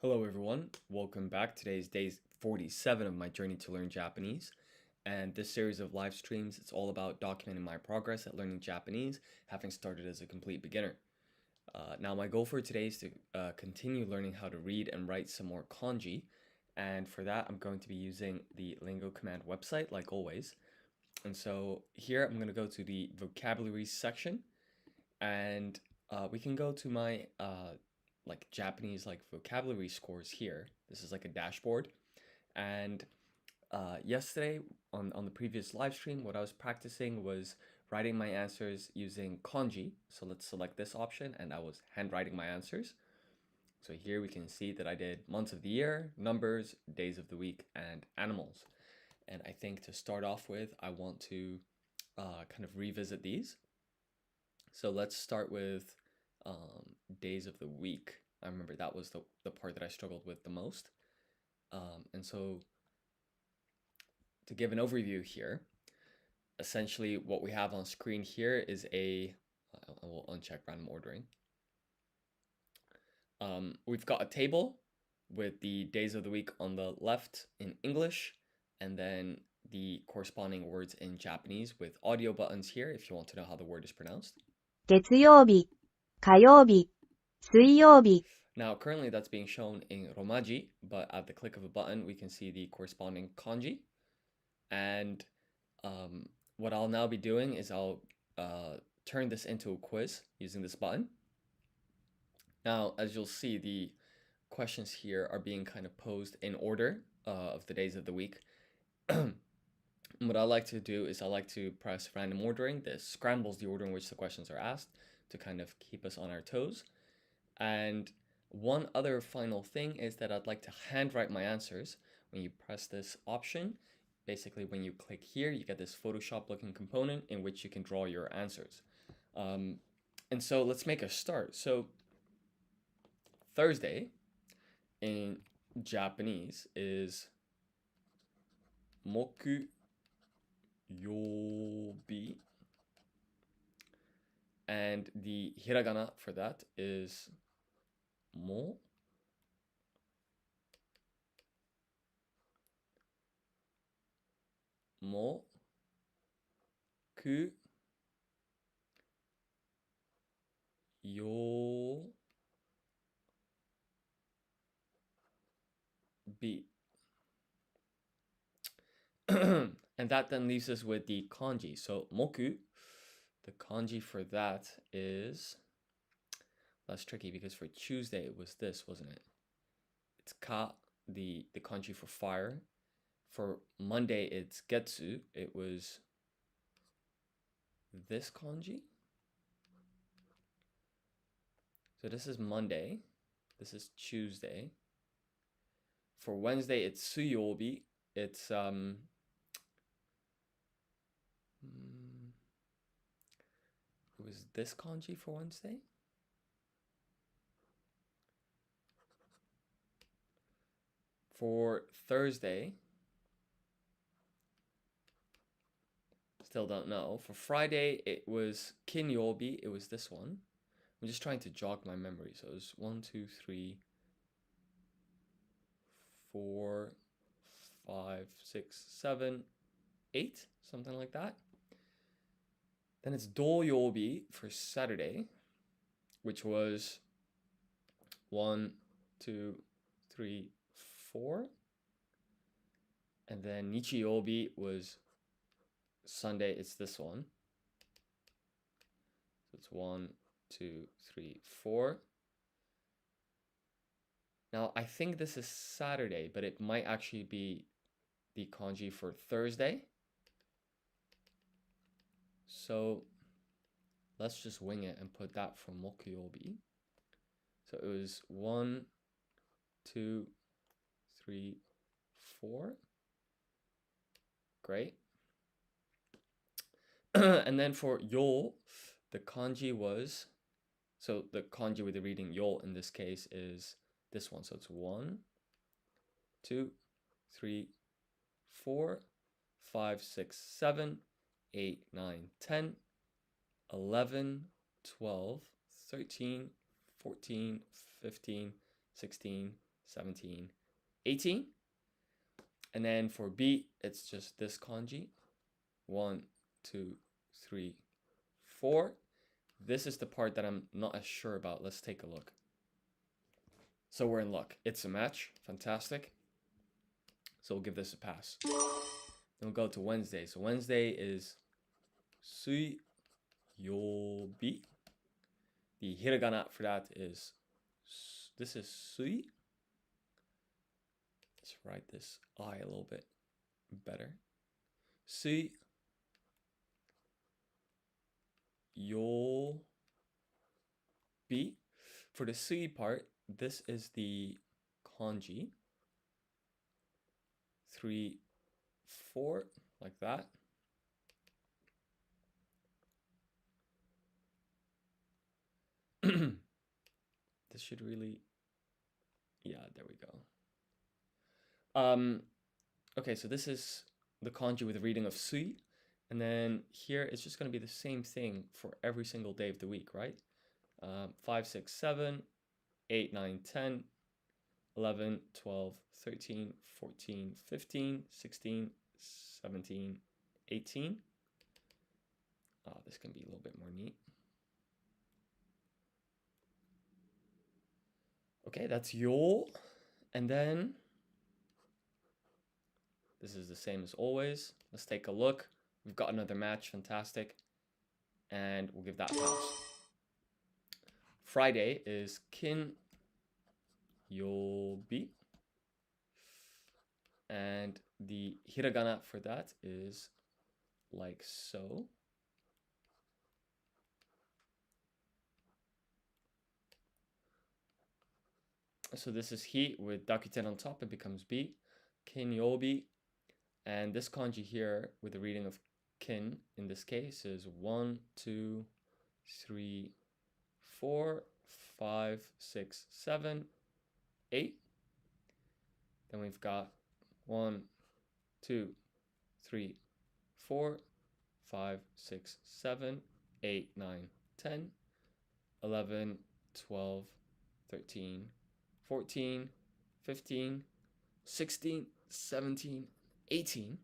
Hello everyone, welcome back. Today's day 47 of my journey to learn Japanese. And this series of live streams, it's all about documenting my progress at learning Japanese, having started as a complete beginner. Now my goal for today is to continue learning how to read and write some more kanji. And for that, I'm going to be using the Lingo Command website, like always. And so here I'm going to go to the vocabulary section, and we can go to my like Japanese like vocabulary scores here. This is like a dashboard. And yesterday on the previous live stream, what I was practicing was writing my answers using kanji. So let's select this option, and I was handwriting my answers. So here we can see that I did months of the year, numbers, days of the week, and animals. And I think to start off with, I want to kind of revisit these. So let's start with days of the week. I remember that was the part that I struggled with the most. And so to give an overview here, essentially what we have on screen here is I will uncheck random ordering. We've got a table with the days of the week on the left in English, and then the corresponding words in Japanese with audio buttons here if you want to know how the word is pronounced. 月曜日、火曜日、水曜日、 Now, currently that's being shown in Romaji, but at the click of a button, we can see the corresponding kanji. And what I'll now be doing is I'll turn this into a quiz using this button. Now, as you'll see, the questions here are being kind of posed in order of the days of the week. What I like to do is I like to press random ordering. This scrambles the order in which the questions are asked to kind of keep us on our toes. And one other final thing is that I'd like to handwrite my answers. When you press this option, basically when you click here, you get this Photoshop looking component in which you can draw your answers. And so let's make a start. So Thursday in Japanese is moku yobi, and the hiragana for that is mo. Mo ku yo bi. And that then leaves us with the kanji. So moku, the kanji for that is, that's tricky because for Tuesday it was this, wasn't it? It's ka, the kanji for fire. For Monday it's getsu. It was this kanji. So this is Monday. This is Tuesday. For Wednesday it's suyobi. It's it was this kanji for Wednesday. For Thursday, still don't know. For Friday, it was kinyobi. It was this one. I'm just trying to jog my memory. So it was 1, 2, 3, 4, 5, 6, 7, 8, something like that. Then it's doyobi for Saturday, which was 1, 2, 3, 4. And then nichiyobi was Sunday. It's this one. So it's 1, 2, 3, 4. Now, I think this is Saturday, but it might actually be the kanji for Thursday. So let's just wing it and put that for mokuyobi. So it was 1, 2, 3, 4. Great. And then for yo, the kanji was, so the kanji with the reading yo in this case is this one. So it's 1, 2, 3, 4, 5, 6, 7, 8, 9, 10, 11, 12, 13, 14, 15, 16, 17, 18. And then for B, it's just this kanji. 1, 2, 3, 4. This is the part that I'm not as sure about. Let's take a look. So we're in luck. It's a match. Fantastic. So we'll give this a pass. Then we'll go to Wednesday. So Wednesday is Sui Yobi. The hiragana for that is, this is Sui. Let's write this I a little bit better. Sui Yobi. For the Sui part, this is the kanji. 3, 4, like that. This should really, yeah, there we go. Okay, so this is the kanji with a reading of Sui. And then here it's just going to be the same thing for every single day of the week, right? 5, 6, 7, 8, 9, 10, 11, 12, 13, 14, 15, 16, 17, 18. This can be a little bit more neat. Okay, that's Yo. And then this is the same as always. Let's take a look. We've got another match. Fantastic. And we'll give that a pass. Friday is Kin Yobi. And the hiragana for that is like so. So this is Hi with Dakuten on top. It becomes B. Kin Yobi. And this kanji here with the reading of kin in this case is 1, 2, 3, 4, 5, 6, 7, 8. Then we've got 1, 2, 3, 4, 5, 6, 7, 8, 9, 10, 11, 12, 13, 14, 15, 16, 17, 18.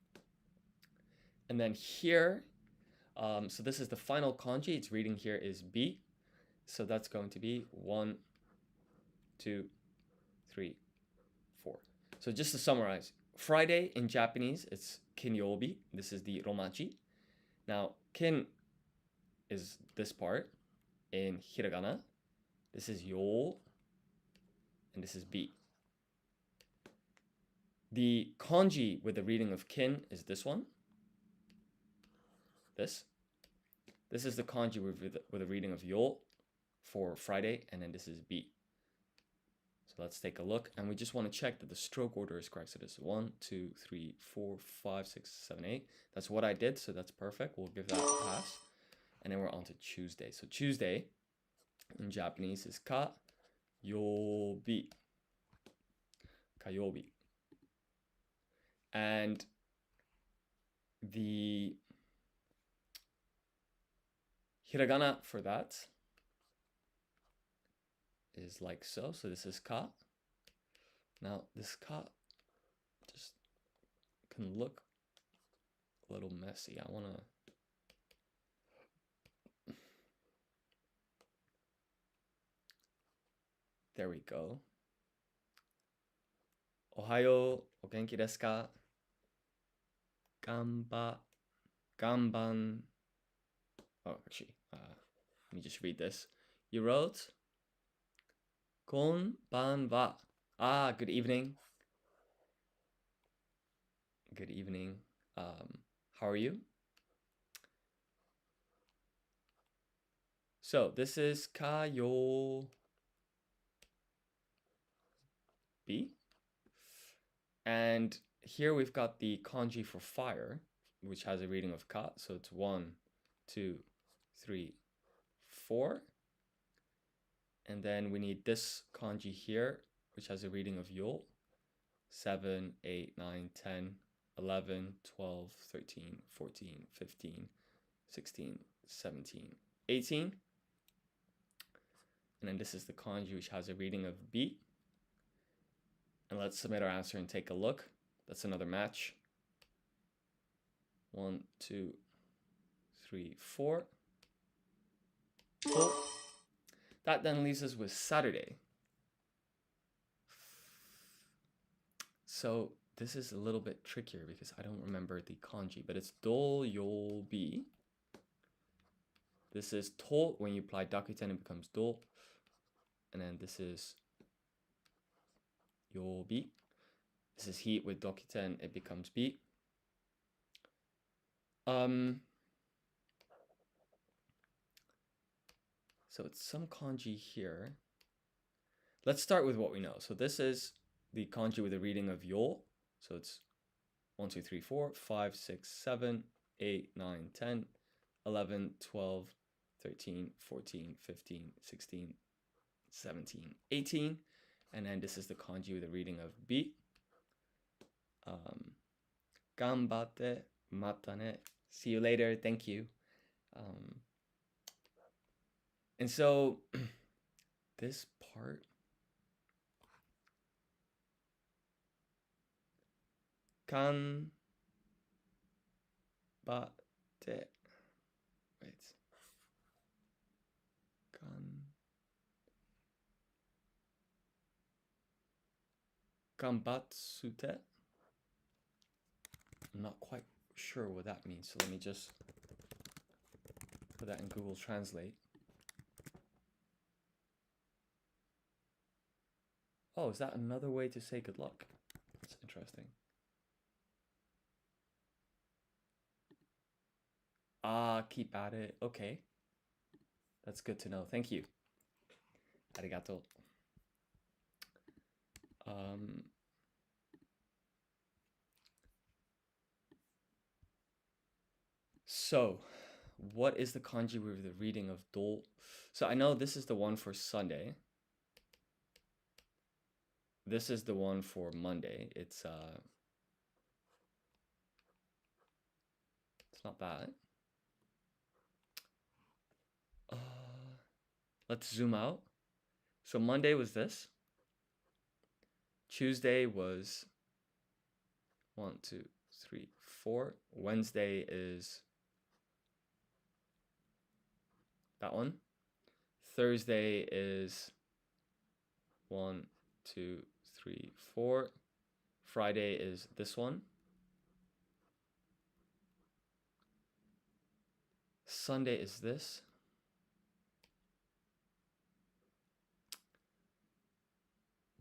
And then here, so this is the final kanji. Its reading here is B. So that's going to be 1, 2, 3, 4. So just to summarize, Friday in Japanese, it's kinyobi. This is the romachi. Now, kin is this part in hiragana. This is yo, and this is B. The kanji with the reading of kin is this one. This is the kanji with a reading of yo for Friday, and then this is B. So let's take a look, and we just want to check that the stroke order is correct. So this is 1, 2, 3, 4, 5, 6, 7, 8. That's what I did, so that's perfect. We'll give that a pass. And then we're on to Tuesday. So Tuesday in Japanese is ka yobi. Kayobi. And the hiragana for that is like so. So this is ka. Now this ka just can look a little messy. I want to there we go. Ohayo, o genki desu ka? Ganban. Oh, actually, let me just read this. You wrote, konbanwa. Ah, good evening. Good evening. How are you? So this is kayobi. And here we've got the kanji for fire, which has a reading of ka. So it's 1, 2, 3, 4. And then we need this kanji here, which has a reading of yo. 7, 8, 9, 10, 11, 12, 13, 14, 15, 16, 17, 18. And then this is the kanji which has a reading of B. And let's submit our answer and take a look. That's another match. 1, 2, 3, 4. Cool. That then leaves us with Saturday. So this is a little bit trickier because I don't remember the kanji, but it's do-yobi. This is to. When you apply dakuten, it becomes do. And then this is yobi. This is heat with dokuten, it becomes bi. So it's some kanji here. Let's start with what we know. So this is the kanji with a reading of yo. So it's 1, 2, 3, 4, 5, 6, 7, 8, 9, 10, 11, 12, 13, 14, 15, 16, 17, 18. And then this is the kanji with a reading of bi. Ganbatte, mata ne. See you later. Thank you. And so this part, ganbatte. Wait. Ganbatsute. I'm not quite sure what that means, so let me just put that in Google Translate. Oh, is that another way to say good luck? That's interesting. Ah, keep at it. Okay. That's good to know. Thank you. Arigato. So, what is the kanji with the reading of do? So I know this is the one for Sunday. This is the one for Monday. It's not bad. Let's zoom out. So Monday was this. Tuesday was 1, 2, 3, 4. Wednesday is that one. Thursday is 1, 2, 3, 4. Friday is this one. Sunday is this.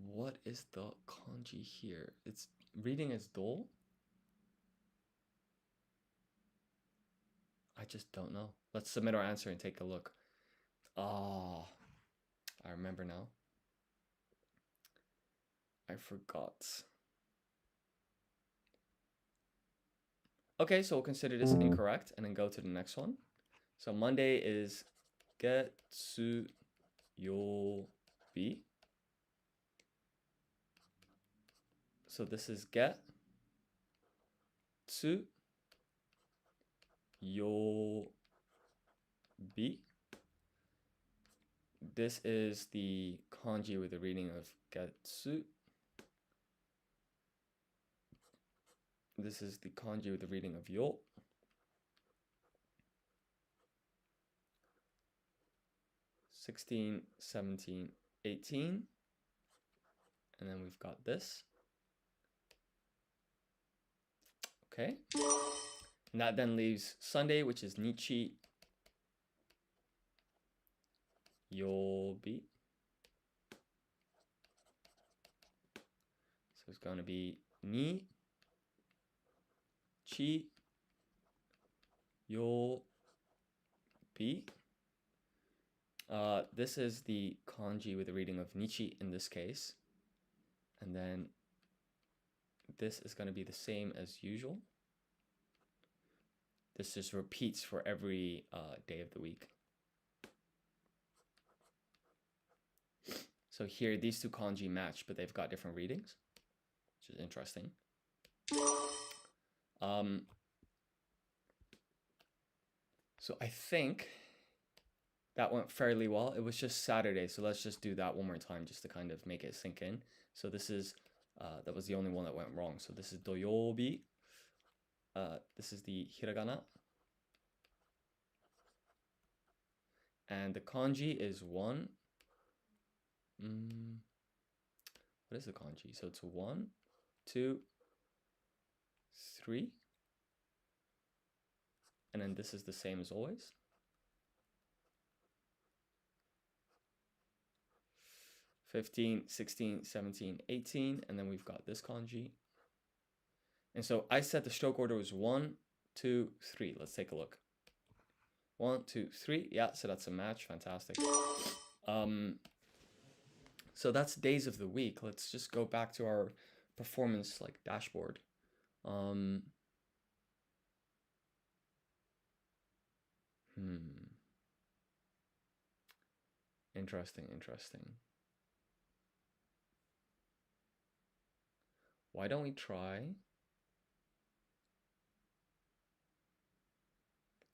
What is the kanji here? It's reading as do. I just don't know. Let's submit our answer and take a look. Ah, I remember now. I forgot. Okay, so we'll consider this incorrect and then go to the next one. So Monday is getsu yobi. So this is get tsu yobi. This is the kanji with the reading of getsu. This is the kanji with the reading of yo. (16, 17, 18). And then we've got this. Okay. And that then leaves Sunday, which is Nichi Yobi. So it's going to be Ni Chi Yobi. This is the kanji with the reading of Nichi in this case. And then this is going to be the same as usual. This just repeats for every day of the week. So here, these two kanji match, but they've got different readings, which is interesting. So I think that went fairly well. It was just Saturday, so let's just do that one more time just to kind of make it sink in. So this is That was the only one that went wrong. So this is doyobi. This is the hiragana. And the kanji is 1. What is the kanji? So it's 1, 2, 3. And then this is the same as always. (15, 16, 17, 18). And then we've got this kanji. And so I said the stroke order was 1, 2, 3. Let's take a look. 1, 2, 3. Yeah, so that's a match. Fantastic. So that's days of the week. Let's just go back to our performance dashboard. Interesting. Why don't we try?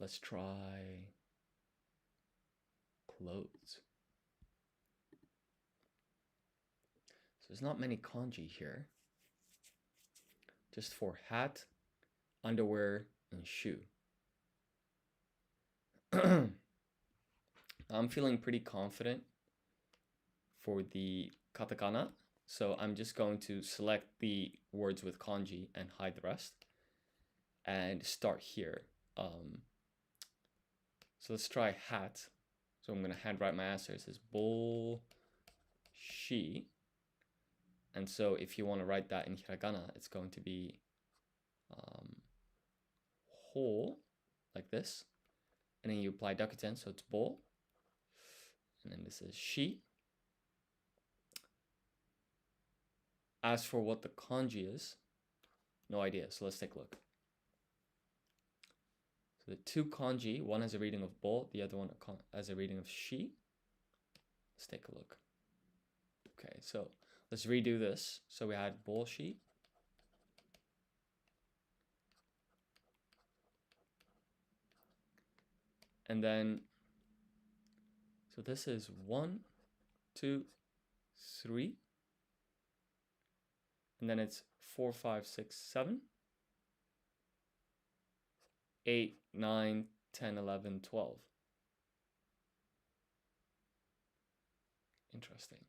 Let's try clothes. So there's not many kanji here. Just for hat, underwear, and shoe. I'm feeling pretty confident for the katakana. So I'm just going to select the words with kanji and hide the rest. And start here. So let's try hat. So I'm going to handwrite my answer. It says boshi. And so if you want to write that in hiragana, it's going to be ho, like this. And then you apply dakuten, so it's bo. And then this is shi. As for what the kanji is, no idea. So let's take a look. So the two kanji, one has a reading of bo, the other one has a reading of shi. Let's take a look. Okay, so let's redo this. So we had boshi. And then, so this is 1, 2, 3. And then it's 4, 5, 6, 7. 8, 9, 10, 11, 12. Interesting.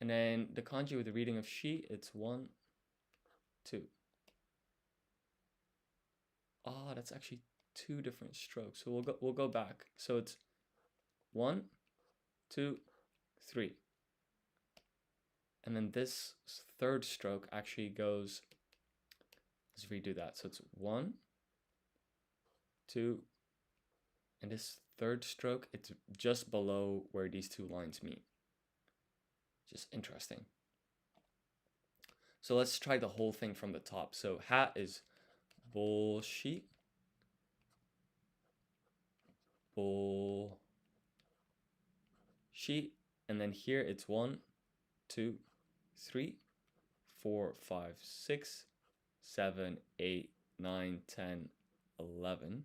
And then the kanji with the reading of shi, it's 1, 2. Ah, that's actually 2 different strokes. So we'll go back. So it's 1, 2, 3. And then this third stroke actually goes, let's redo that. So it's 1, 2, and this third stroke, it's just below where these two lines meet. Just interesting. So let's try the whole thing from the top. So hat is boshi, boshi, and then here it's 1, 2, 3, 4, 5, 6, 7, 8, 9, 10, 11.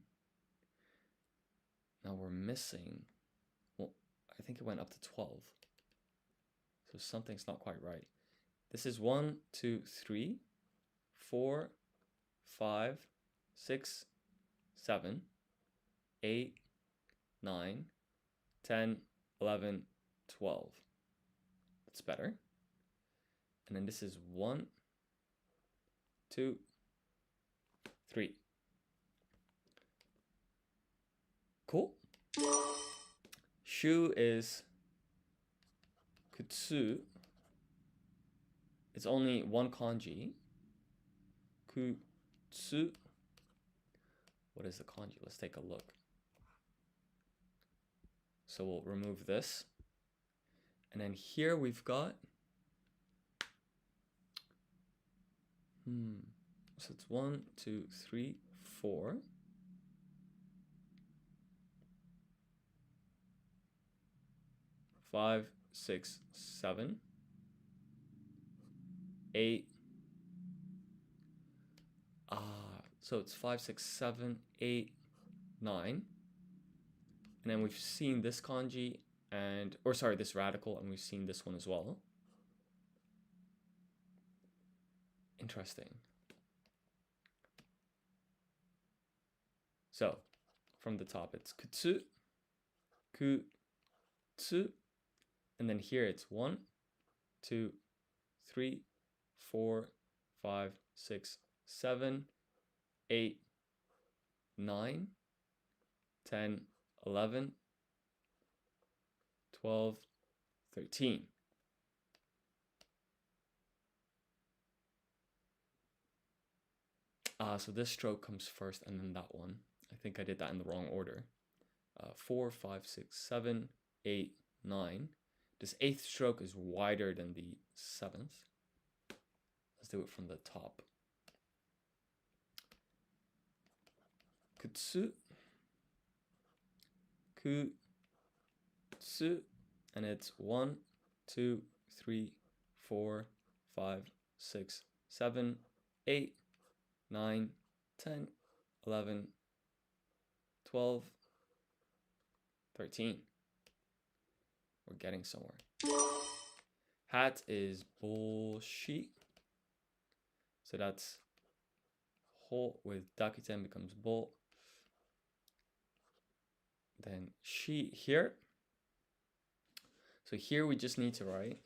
Now we're missing, well, I think it went up to 12. So something's not quite right. This is 1, 2, 3, 4, 5, 6, 7, 8, 9, 10, 11, 12. That's better. And then this is 1, 2, 3. Cool. Shoe is kutsu. It's only one kanji. Kutsu. What is the kanji? Let's take a look. So we'll remove this. And then here we've got so it's 1, 2, 3, 4. 5, 6, 7, 8. So it's 5, 6, 7, 8, 9. And then we've seen this kanji this radical, and we've seen this one as well. Interesting. So from the top, it's kutsu, kutsu, and then here it's 1, 2, 3, 4, 5, 6, 7, 8, 9, 10, 11, 12, 13. So this stroke comes first and then that one. I think I did that in the wrong order. 4, 5, 6, 7, 8, 9. This 8th stroke is wider than the 7th. Let's do it from the top. Kutsu, kutsu, and it's 1, 2, 3, 4, 5, 6, 7, 8, 9, 10, 11, 12, 13. We're getting somewhere. Hat is bullshit. So that's whole with dakiten becomes bull. Then she here. So here we just need to write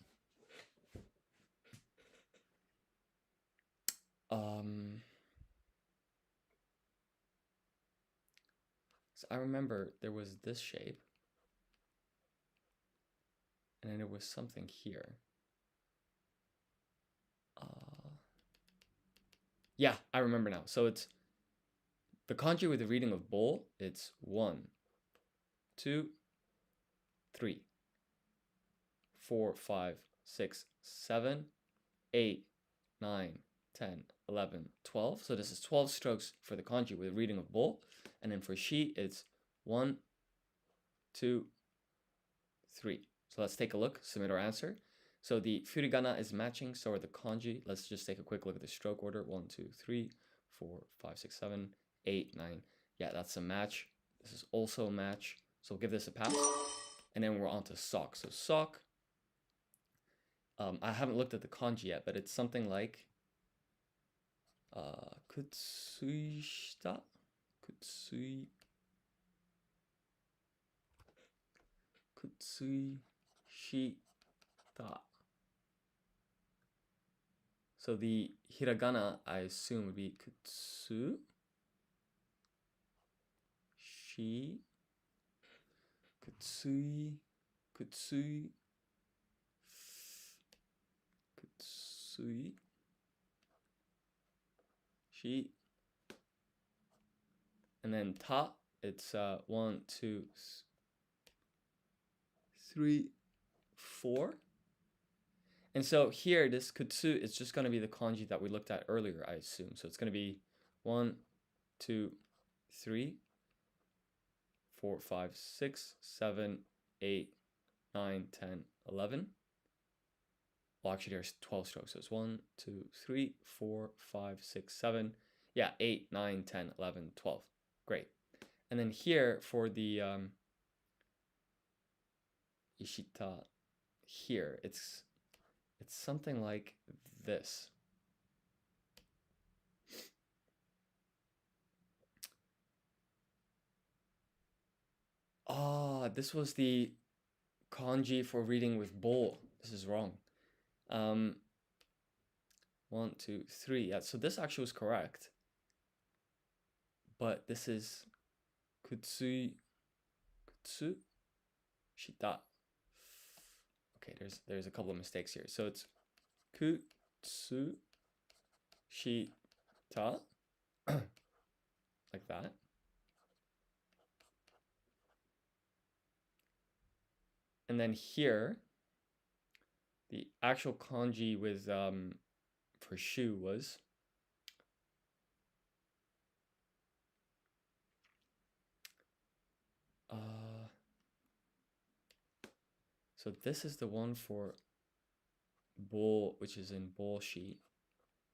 so I remember there was this shape and then there was something here. Yeah, I remember now. So it's the kanji with the reading of bull. It's 1, 2, 3, 4, 5, 6, 7, 8, 9, 10, 11, 12. So this is 12 strokes for the kanji with reading of bull. And then for she, it's 1, 2, 3. So let's take a look, submit our answer. So the furigana is matching, so are the kanji. Let's just take a quick look at the stroke order. 1, 2, 3, 4, 5, 6, 7, 8, 9. Yeah, that's a match. This is also a match. So we'll give this a pass. And then we're on to sock. So sock, I haven't looked at the kanji yet, but it's something like kutsuishita, kutsuishita. So the hiragana, I assume, would be kutsu, shi, kutsui, kutsui, kutsui, shi. And then ta, it's 1, 2, 3, 4. And so here, this kutsu is just going to be the kanji that we looked at earlier, I assume. So it's going to be 1, 2, 3, 4, 5, 6, 7, 8, 9, 10, 11. Well, actually, there's 12 strokes. So it's 1, 2, 3, 4, 5, 6, 7. Yeah, 8, 9, 10, 11, 12. Great. And then here for the ishita here, it's something like this. This was the kanji for reading with bowl. This is wrong. 1, 2, 3. Yeah, so this actually was correct. But this is kutsu, shita. Okay, there's a couple of mistakes here. So it's kutsu, shita, like that. And then here, the actual kanji with for shu was so this is the one for bull, which is in bull sheet.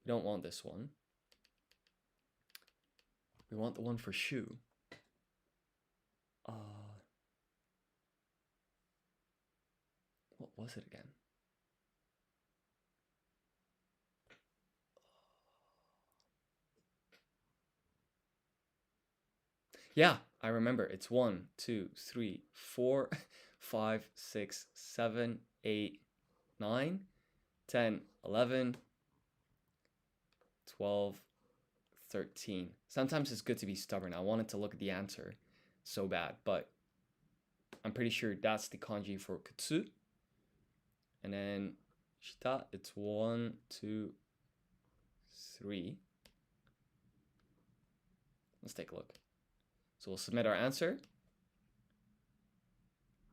We don't want this one. We want the one for shu. What was it again? Yeah, I remember. It's 1, 2, 3, 4, 5, 6, 7, 8, 9, 10, 11, 12, 13. Sometimes it's good to be stubborn. I wanted to look at the answer so bad, but I'm pretty sure that's the kanji for kutsu. And then shita, it's 1, 2, 3. Let's take a look. So we'll submit our answer.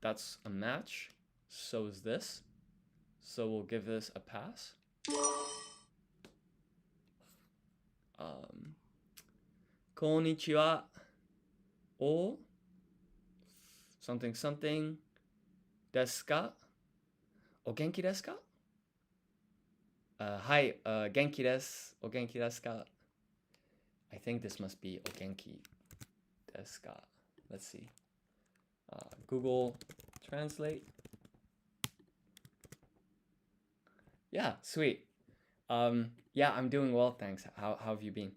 That's a match. So is this. So we'll give this a pass. Konnichiwa o something something desu ka? O genki desu ka? Hi, genki desu. O genki desu ka? I think this must be o genki desu ka. Let's see. Google Translate. Yeah, sweet. Yeah, I'm doing well, thanks. How have you been?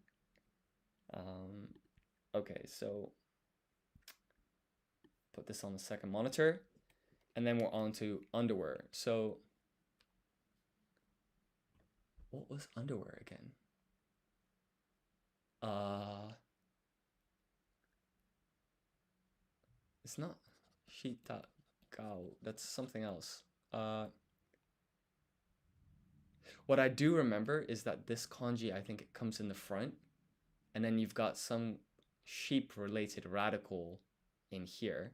Okay, so put this on the second monitor, and then we're on to underwear. So what was underwear again? It's not shita gao. That's something else. What I do remember is that this kanji, I think it comes in the front, and then you've got some sheep-related radical in here,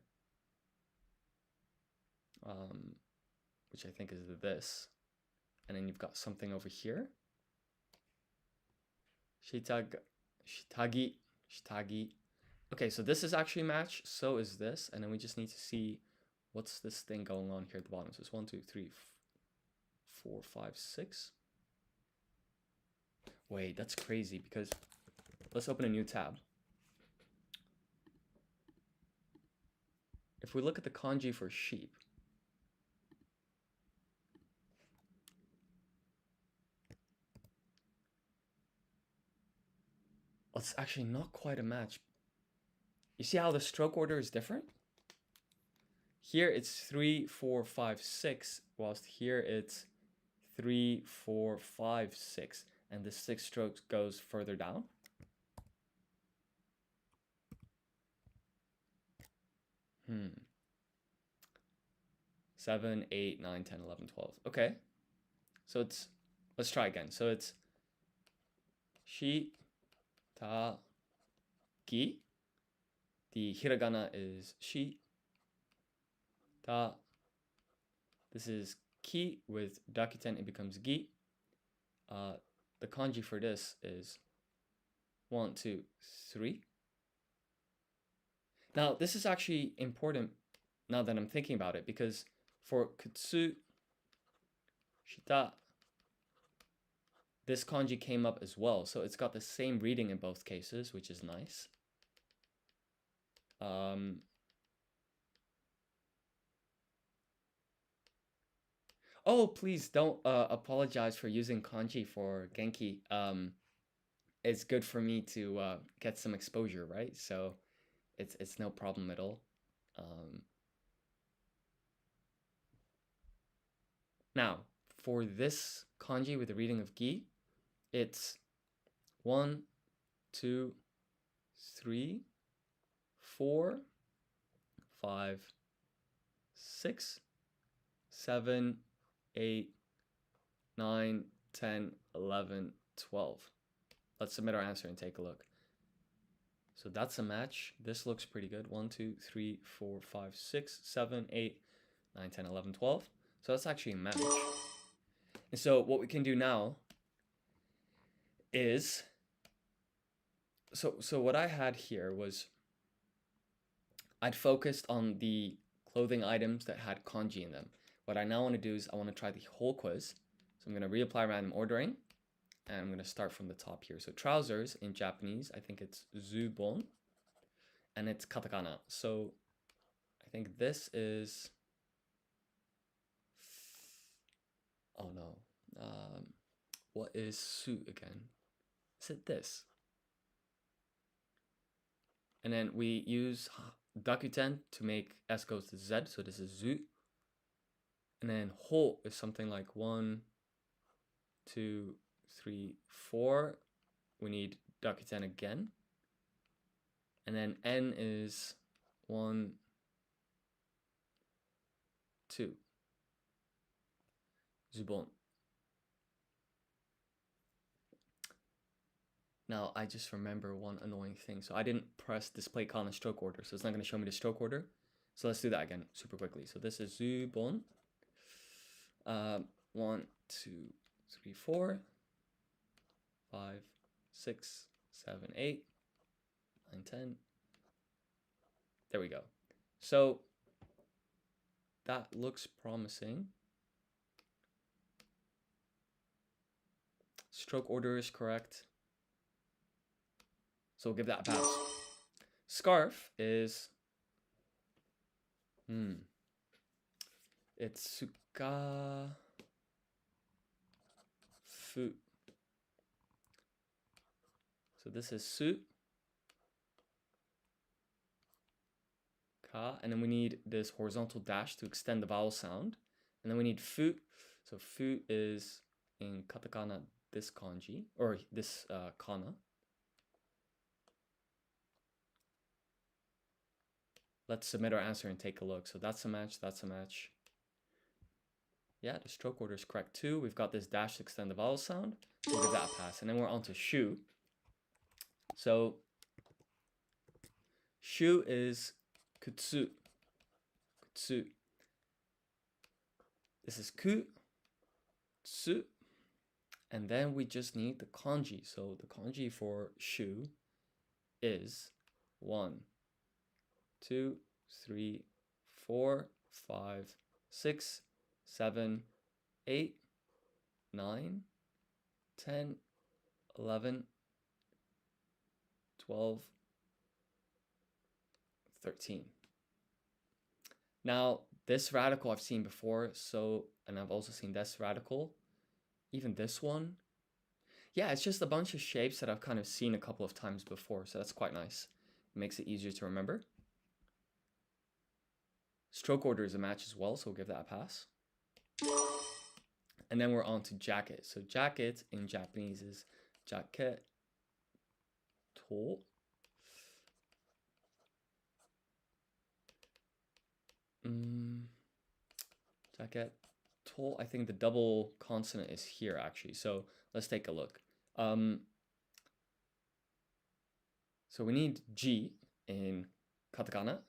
which I think is this, and then you've got something over here. Shitagi. Okay, so this is actually matched, so is this, and then we just need to see what's this thing going on here at the bottom. So it's 1, 2, 3, 4, 5, 6. Wait, that's crazy because let's open a new tab. If we look at the kanji for sheep, it's actually not quite a match. You see how the stroke order is different? Here it's 3, 4, 5, 6, whilst here it's 3, 4, 5, 6, and the 6 strokes goes further down. Hmm. 7, 8, 9, 10, 11, 12. Okay. So it's, let's try again. So it's shi, ta, gi. The hiragana is shi, ta. This is ki with dakuten, it becomes gi. The kanji for this is 1, 2, 3. Now, this is actually important now that I'm thinking about it, because for kutsu, shita, this kanji came up as well. So it's got the same reading in both cases, which is nice. Oh, please don't apologize for using kanji for Genki. It's good for me to get some exposure, right? So it's no problem at all. Now, for this kanji with the reading of Gi, it's 1, 2, 3, 4, 5, 6, 7, 8, 9, 10, 11, 12. Let's submit our answer and take a look. So that's a match. This looks pretty good. 1, 2, 3, 4, 5, 6, 7, 8, 9, 10, 11, 12. So that's actually a match. And so what we can do now is, so what I had here was I'd focused on the clothing items that had kanji in them. What I now want to do is I want to try the whole quiz. So I'm going to reapply random ordering, and I'm going to start from the top here. So trousers in Japanese, I think it's zubon, and it's katakana. So I think this is, oh no, what is su again? Is it this? And then we use Dakuten to make S goes to Z. So this is zu. And then ho is something like 1, 2, 3, 4. We need Dakuten again. And then N is 1, 2. Zubon. Now, I just remember one annoying thing. So I didn't press display kana stroke order. So it's not going to show me the stroke order. So let's do that again super quickly. So this is zubon. 1, 2, 3, 4, 5, 6, 7, 8, 9, 10. There we go. So that looks promising. Stroke order is correct. So we'll give that a pass. Scarf is it's suka fu. So this is su ka, and then we need this horizontal dash to extend the vowel sound, and then we need fu. So fu is in katakana this kanji or this kana. Let's submit our answer and take a look. So that's a match, that's a match. Yeah, the stroke order is correct too. We've got this dash to extend the vowel sound. So we'll give that a pass. And then we're on to shu. So shu is kutsu. Kutsu. This is ku, tsu. And then we just need the kanji. So the kanji for shu is 1, 2, 3, 4, 5, 6, 7, 8, 9, 10, 11, 12, 13. Now, this radical I've seen before, and I've also seen this radical. Even this one. Yeah, it's just a bunch of shapes that I've kind of seen a couple of times before, so that's quite nice. It makes it easier to remember. Stroke order is a match as well, so we'll give that a pass. And then we're on to jacket. So jacket in Japanese is jacket to. Jacket to. I think the double consonant is here actually. So let's take a look. So we need G in katakana.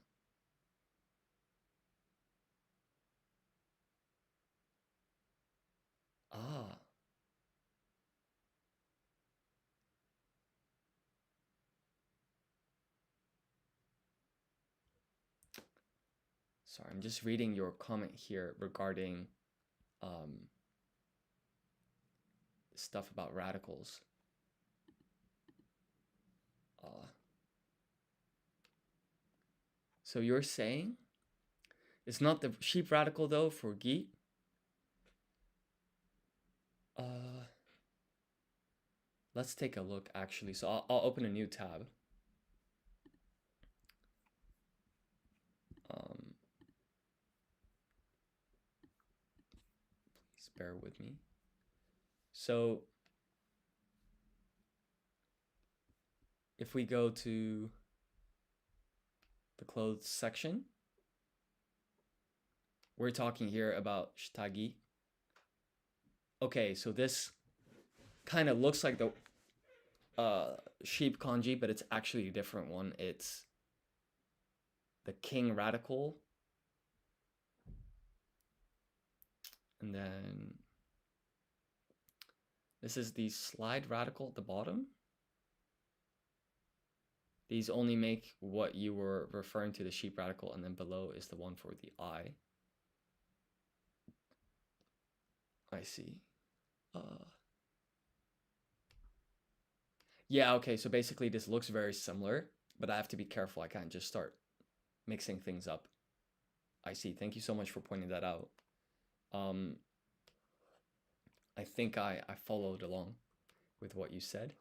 Ah. Sorry, I'm just reading your comment here regarding stuff about radicals. So you're saying it's not the sheep radical though for gi? Let's take a look actually. So I'll open a new tab. Please bear with me. So if we go to the clothes section, we're talking here about shitagi. Okay, so this kind of looks like the sheep kanji, but it's actually a different one. It's the king radical. And then this is the slide radical at the bottom. These only make what you were referring to, the sheep radical, and then below is the one for the I. I see. Yeah, okay, so basically this looks very similar, but I have to be careful. I can't just start mixing things up. I see. Thank you so much for pointing that out. I think I followed along with what you said.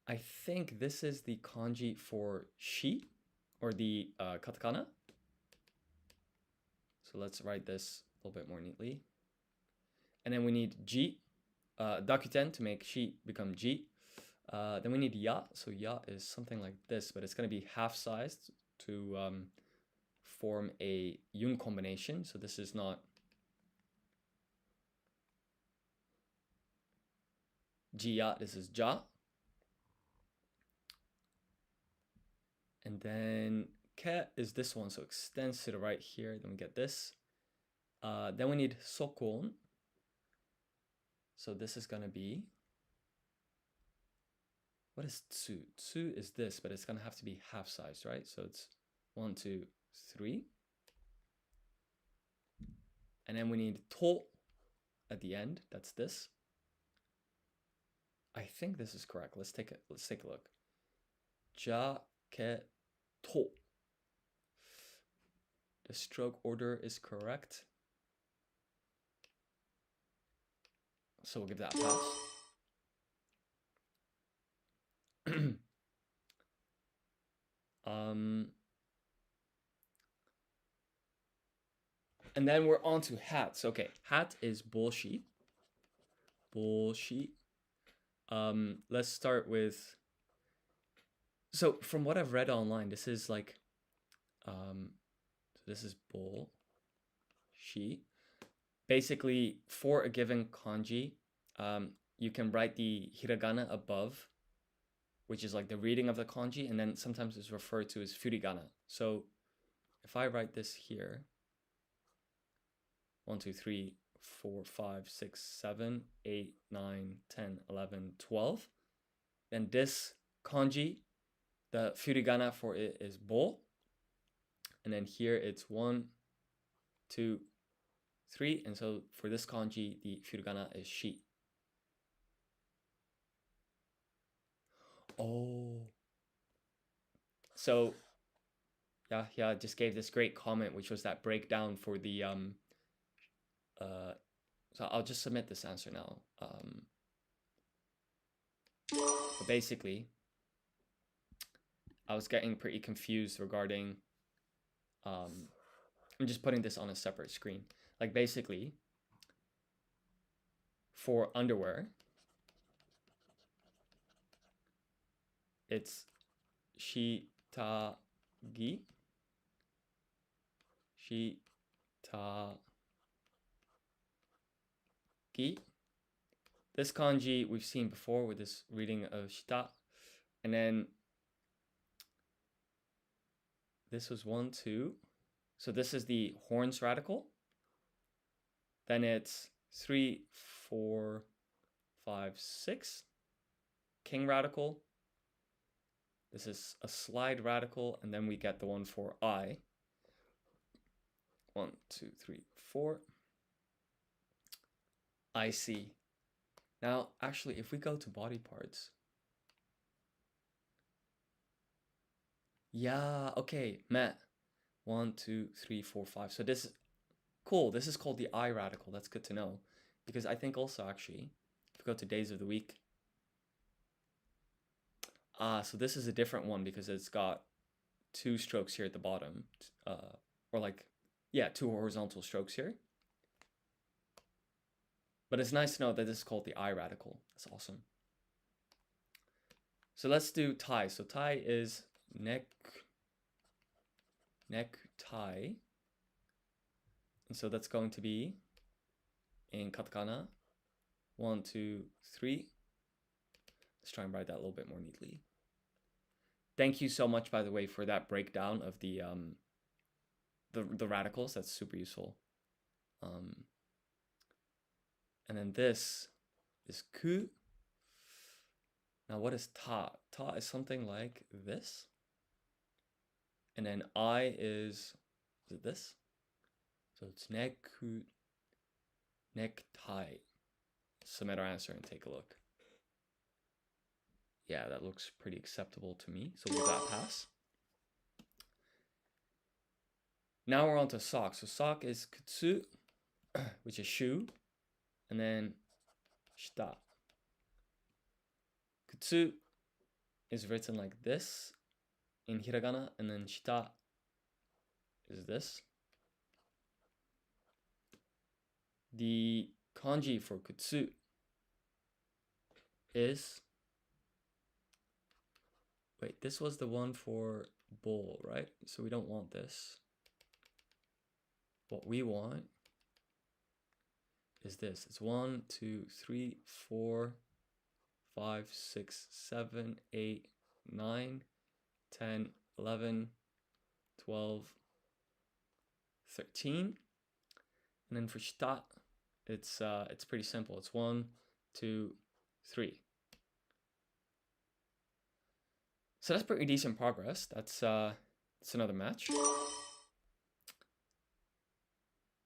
I think this is the kanji for shi, or the katakana. So let's write this a little bit more neatly. And then we need ji, dakuten to make shi become ji. Then we need ya. So ya is something like this, but it's going to be half-sized to form a yun combination. So this is not ji ya, this is ja. And then ke is this one, so extends to the right here. Then we get this. Then we need sokon. So this is going to be, what is tsu? Tsu is this, but it's going to have to be half-sized, right? So it's 1, 2, 3. And then we need to at the end. That's this. I think this is correct. Let's take a look. Ja, ke, to. The stroke order is correct. So we'll give that a pass. And then we're on to hats. Okay, hat is boshi. Boshi. Let's start with. So from what I've read online, this is like, so this is boshi. Basically, for a given kanji, you can write the hiragana above, which is like the reading of the kanji, and then sometimes it's referred to as furigana. So if I write this here, 1, 2, 3, 4, 5, 6, 7, 8, 9, 10, 11, 12, then this kanji, the furigana for it is bo, and then here it's 1, 2, 3, and so for this kanji, the furigana is shi. Oh. So, yeah, just gave this great comment, which was that breakdown for the, so I'll just submit this answer now. But basically, I was getting pretty confused regarding, I'm just putting this on a separate screen. Like basically, for underwear, it's shitagi. This kanji we've seen before with this reading of shita. And then this was 1, 2. So this is the horns radical. Then it's 3, 4, 5, 6. King radical. This is a slide radical. And then we get the one for I. 1, 2, 3, 4. I see. Now, actually, if we go to body parts. Yeah, okay, Matt. 1, 2, 3, 4, 5. So this is cool. This is called the I radical. That's good to know. Because I think also, actually, if we go to days of the week. So this is a different one because it's got 2 strokes here at the bottom. Or like, yeah, 2 horizontal strokes here. But it's nice to know that this is called the I radical. That's awesome. So let's do tie. So tie is necktie. And so that's going to be in katakana 1, 2, 3. Let's try and write that a little bit more neatly. Thank you so much, by the way, for that breakdown of the radicals. That's super useful. And then this is ku. Now what is ta? Ta is something like this. And then I is it this? So it's necktie. Submit our answer and take a look. Yeah, that looks pretty acceptable to me. So we'll give that a pass. Now we're on to sock. So sock is kutsu, which is shoe. And then shita. Kutsu, is written like this in hiragana, and then shita is this. The kanji for kutsu is, wait, this was the one for bowl, right? So we don't want this. What we want is this. It's 1, 2, 3, 4, 5, 6, 7, 8, 9, 10, 11, 12, 13. And then for shita, it's pretty simple. It's 1, 2, 3. So that's pretty decent progress. That's another match.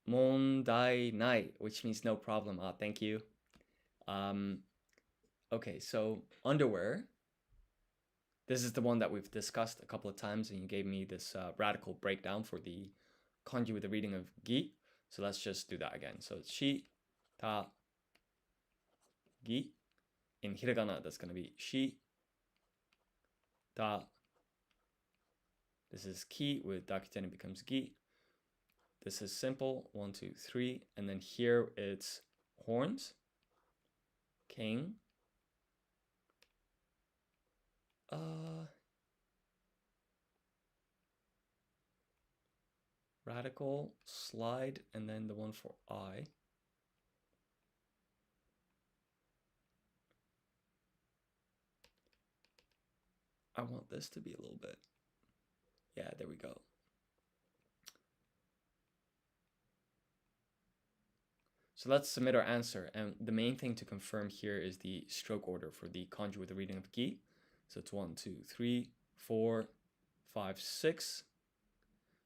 Mondai nai, which means no problem. Thank you. Okay, so underwear. This is the one that we've discussed a couple of times, and you gave me this radical breakdown for the kanji with the reading of gi. So let's just do that again. So it's shi, ta, gi. In hiragana, that's going to be shi, ta. This is ki with dakiten, it becomes gi. This is simple, 1, 2, 3. And then here it's horns, king, radical, slide, and then the one for I. I want this to be a little bit, yeah, there we go. So let's submit our answer. And the main thing to confirm here is the stroke order for the kanji with the reading of gi. So it's 1, 2, 3, 4, 5, 6,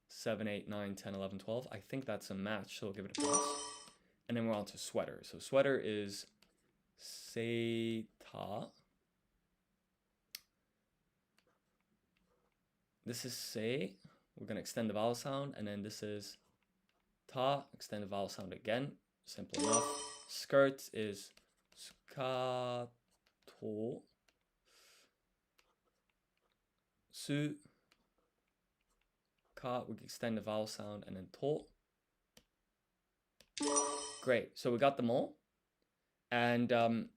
7, 8, 9, 10, 11, 12. I think that's a match, so we'll give it a pass. And then we're on to sweater. So sweater is seita. This is sei. We're going to extend the vowel sound. And then this is ta. Extend the vowel sound again. Simple enough. Skirt is sukato. Su. Ka. We extend the vowel sound. And then to. Great. So we got them all. And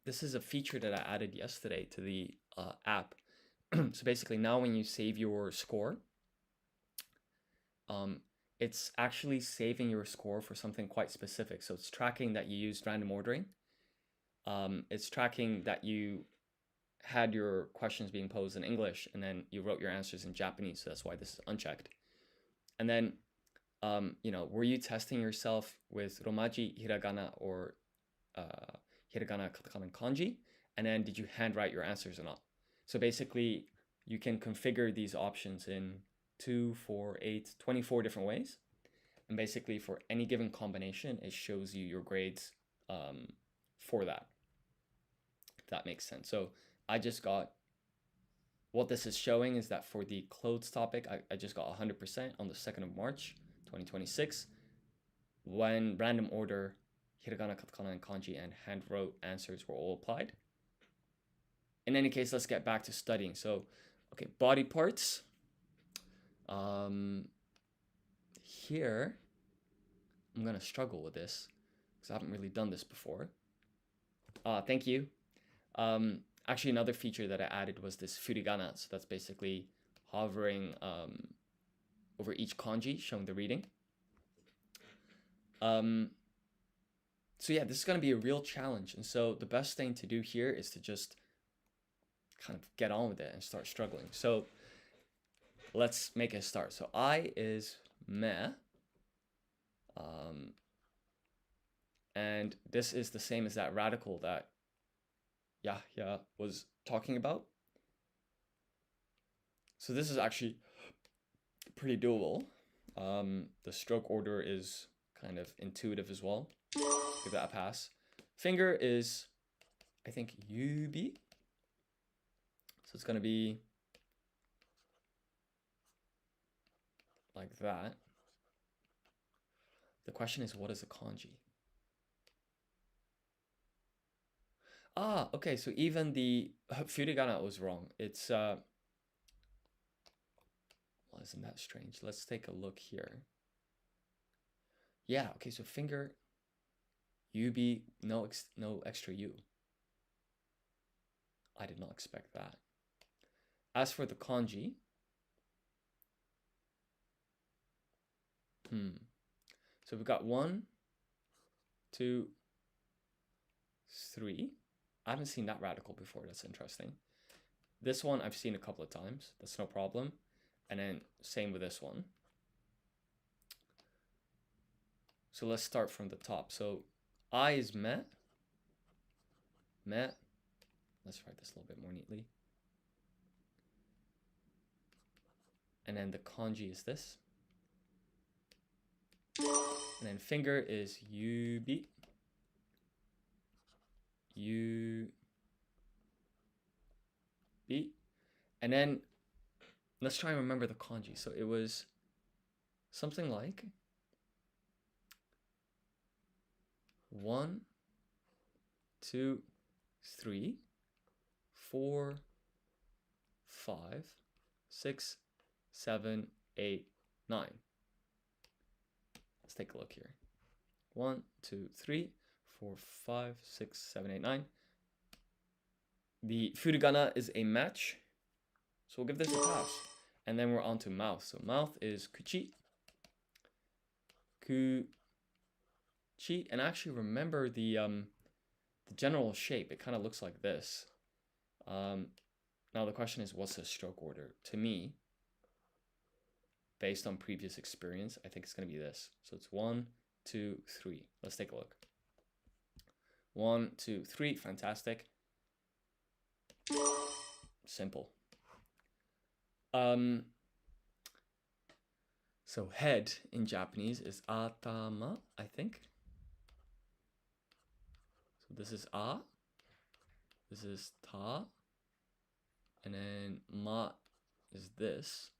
this is a feature that I added yesterday to the app. So basically now when you save your score, it's actually saving your score for something quite specific. So it's tracking that you used random ordering. It's tracking that you had your questions being posed in English and then you wrote your answers in Japanese. So that's why this is unchecked. And then, were you testing yourself with romaji, hiragana, or hiragana, katakana, and kanji? And then did you handwrite your answers or not? So basically, you can configure these options in 2, 4, 8, 24 different ways. And basically, for any given combination, it shows you your grades for that. If that makes sense. So I just got, what this is showing is that for the clothes topic, I just got 100% on the 2nd of March, 2026, when random order, hiragana, katakana, and kanji, and hand wrote answers were all applied. In any case, let's get back to studying. So, okay, body parts. Here, I'm gonna struggle with this because I haven't really done this before. Thank you. Actually, another feature that I added was this furigana. So that's basically hovering over each kanji, showing the reading. So yeah, this is gonna be a real challenge. And so the best thing to do here is to just kind of get on with it and start struggling. So let's make a start. So I is me. And this is the same as that radical that Yahya was talking about. So this is actually pretty doable. The stroke order is kind of intuitive as well. Give that a pass. Finger is, I think, yubi. So it's going to be like that. The question is, what is a kanji? Ah, okay, so even the furigana was wrong. It's well, isn't that strange? Let's take a look here. Yeah, okay, so finger, yubi, no extra u. I did not expect that. As for the kanji, so we've got 1, 2, 3. I haven't seen that radical before. That's interesting. This one I've seen a couple of times. That's no problem. And then same with this one. So let's start from the top. So I is me. Me. Let's write this a little bit more neatly. And then the kanji is this. And then finger is yubi. Yubi. And then let's try and remember the kanji. So it was something like 1, 2, 3, 4, 5, 6, 7, 8, 9. Let's take a look here. 1, 2, 3, 4, 5, 6, 7, 8, 9. The furigana is a match, so we'll give this a pass. And then we're on to mouth. So mouth is kuchi. Kuchi. And actually remember the general shape. It kind of looks like this. Now the question is, what's the stroke order? To me, based on previous experience, I think it's going to be this. So it's 1, 2, 3. Let's take a look. 1, 2, 3. Fantastic. Simple. So head in Japanese is atama, I think. So this is a, this is ta, and then ma is this,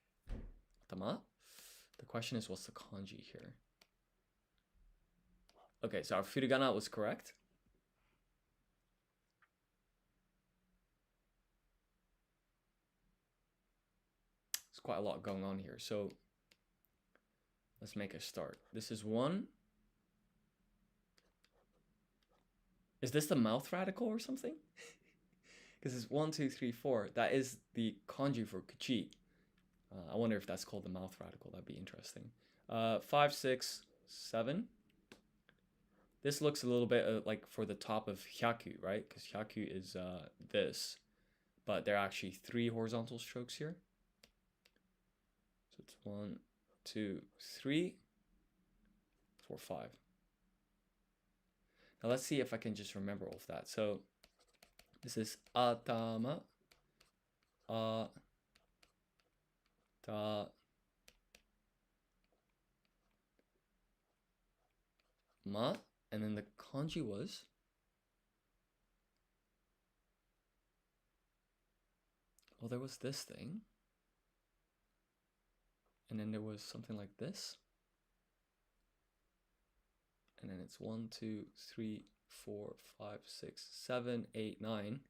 atama. The question is, what's the kanji here? Okay, so our furigana was correct. There's quite a lot going on here. So let's make a start. This is 1. Is this the mouth radical or something? Because it's 1, 2, 3, 4. That is the kanji for kuchi. I wonder if that's called the mouth radical. That'd be interesting. 5, 6, 7. This looks a little bit like for the top of hyaku, right? Because hyaku is this. But there are actually 3 horizontal strokes here. So it's 1, 2, 3, 4, 5. Now let's see if I can just remember all of that. So this is atama, ta, ma, and then the kanji was well, there was this thing, and then there was something like this, and then it's 1, 2, 3, 4, 5, 6, 7, 8, 9,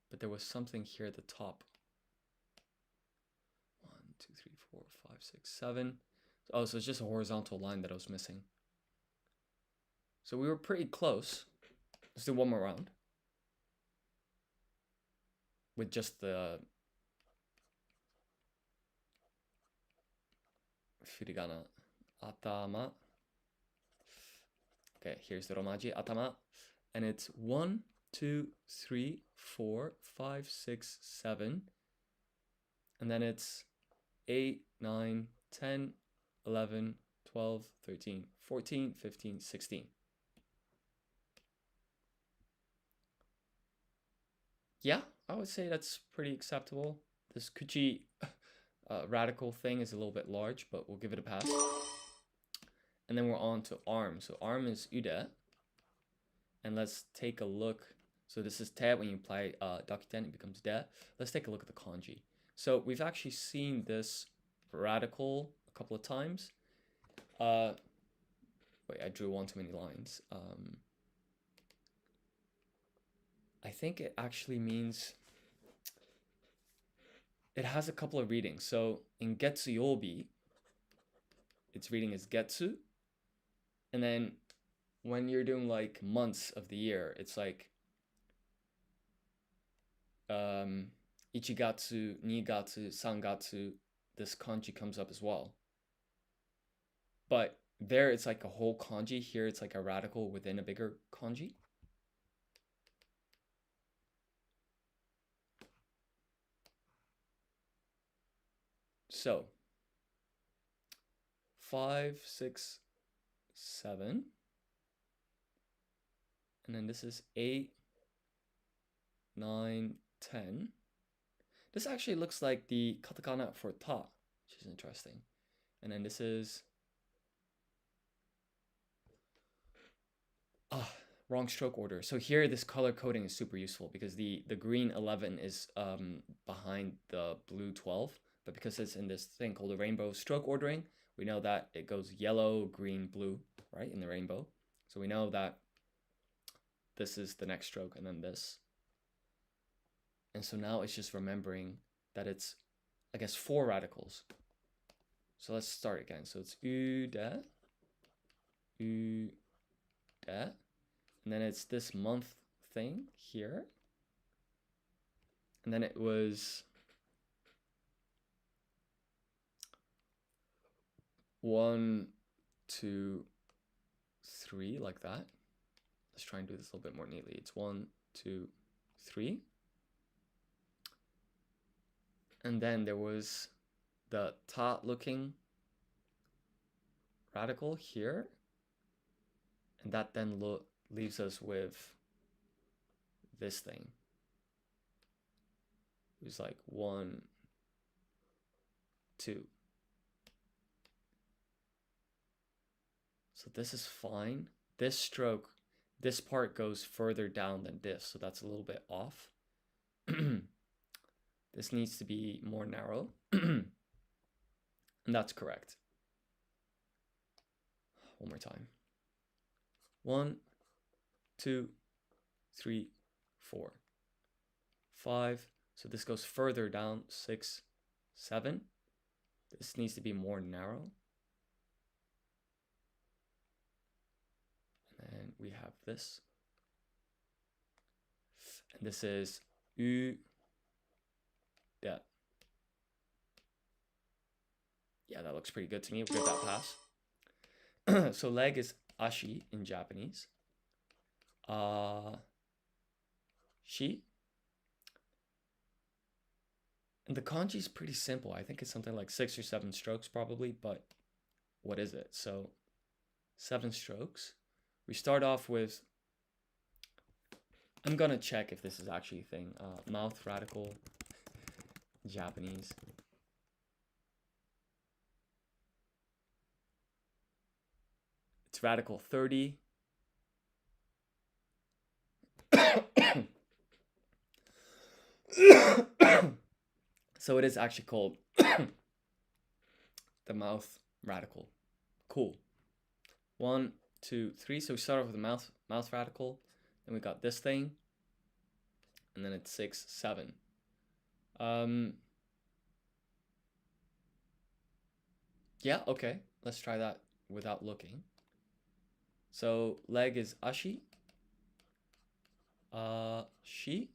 but there was something here at the top. 1, 2, 3, 4, 5, 6, 7. Oh, so it's just a horizontal line that I was missing. So we were pretty close. Let's do one more round with just the furigana. Atama. Okay, here's the romaji. Atama. And it's 1, 2, 3, 4, 5, 6, 7. And then it's 8, 9, 10, 11, 12, 13, 14, 15, 16. Yeah, I would say that's pretty acceptable. This kuchi radical thing is a little bit large, but we'll give it a pass. And then we're on to arm. So arm is ude. And let's take a look. So this is te. When you apply dakuten, it becomes de. Let's take a look at the kanji. So we've actually seen this radical a couple of times. Wait, I drew one too many lines. I think it actually means it has a couple of readings. So in Getsuyobi, its reading is Getsu. And then when you're doing like months of the year, it's like 1月, 2月, 3月, this kanji comes up as well. But there it's like a whole kanji. Here it's like a radical within a bigger kanji. So 5, 6, 7. And then this is 8, 9, 10. This actually looks like the katakana for ta, which is interesting. And then this is wrong stroke order. So here this color coding is super useful because the green 11 is behind the blue 12, but because it's in this thing called the rainbow stroke ordering, we know that it goes yellow, green, blue, right, in the rainbow. So we know that this is the next stroke and then this. And so now it's just remembering that it's, I guess, 4 radicals. So let's start again. So it's ude, ude, and then it's this month thing here. And then it was 1, 2, 3, like that. Let's try and do this a little bit more neatly. It's 1, 2, 3. And then there was the ta looking radical here. And that then leaves us with this thing. It was like 1, 2. So this is fine. This stroke, this part goes further down than this, so that's a little bit off. This needs to be more narrow. And that's correct. One more time. 1, 2, 3, 4, 5. So this goes further down. 6, 7. This needs to be more narrow. And then we have this. And this is U. Yeah, that looks pretty good to me. We'll give that pass. So leg is ashi in Japanese. Shi. And the kanji is pretty simple. I think it's something like 6 or 7 strokes probably, but what is it? So 7 strokes. We start off with, I'm gonna check if this is actually a thing. Mouth radical, Japanese. It's radical 30. So it is actually called the mouth radical. Cool. 1, 2, 3. So we start off with the mouth radical. Then we got this thing. And then it's 6, 7. Yeah, okay. Let's try that without looking. So leg is ashi. Shi.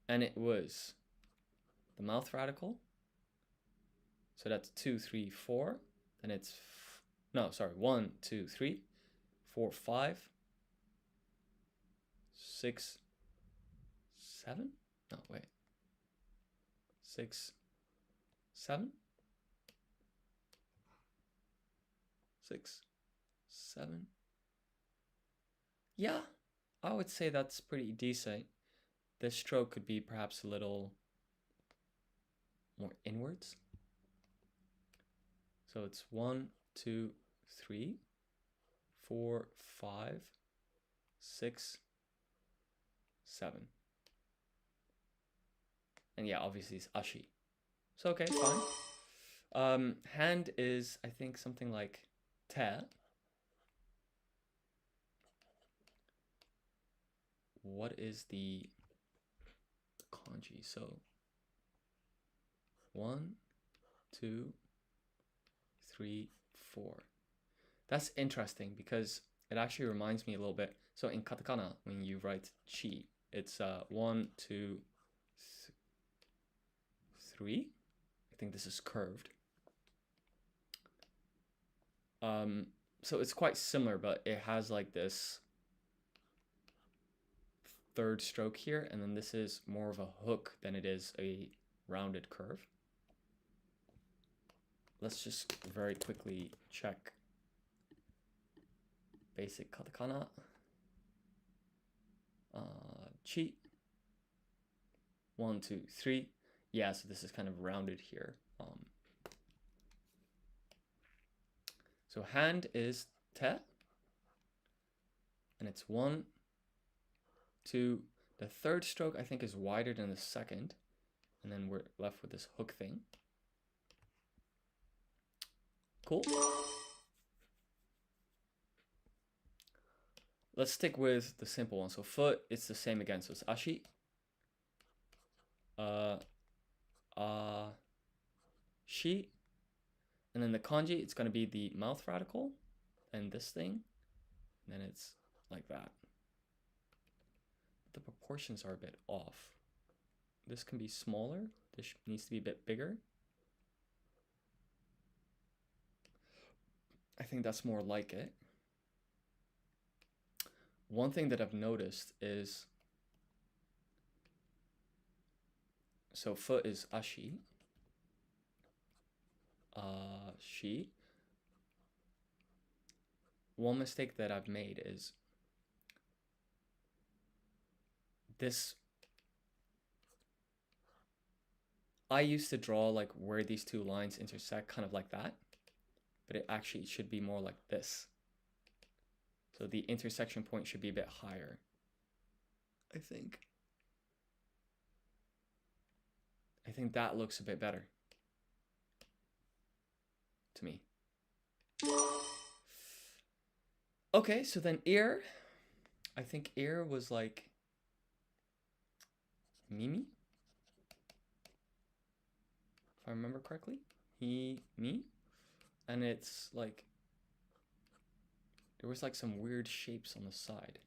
And it was the mouth radical. So that's 2, 3, 4. Then it's, 1, 2, 3, 4, 5, 6, 7. No, wait. 6, 7. 6, 7. Yeah, I would say that's pretty decent. This stroke could be perhaps a little more inwards. So it's 1, 2, 3, 4, 5, 6, 7. And yeah, obviously it's ashi. So okay, fine. Hand is, I think, something like te. what is the kanji? So 1, 2, 3, 4. That's interesting because it actually reminds me a little bit. So in katakana, when you write chi, it's 1, 2, 3. I think this is curved. So it's quite similar, but it has like this third stroke here, and then this is more of a hook than it is a rounded curve. Let's just very quickly check basic katakana. Chi. 1, 2, 3. Yeah, so this is kind of rounded here. So hand is te, and it's 1, 2. The third stroke I think is wider than the second, and then we're left with this hook thing. Cool. Let's stick with the simple one. So foot, it's the same again. So it's ashi. Shi. And then the kanji, it's going to be the mouth radical and this thing. And then it's like that. The proportions are a bit off. This can be smaller. This needs to be a bit bigger. I think that's more like it. One thing that I've noticed is, so foot is ashi. Shi. One mistake that I've made is this. I used to draw like where these two lines intersect, kind of like that, but it actually should be more like this. So the intersection point should be a bit higher, I think. I think that looks a bit better to me. Okay, so then ear. I think ear was like Mimi, if I remember correctly. He, me. And it's like, there was like some weird shapes on the side.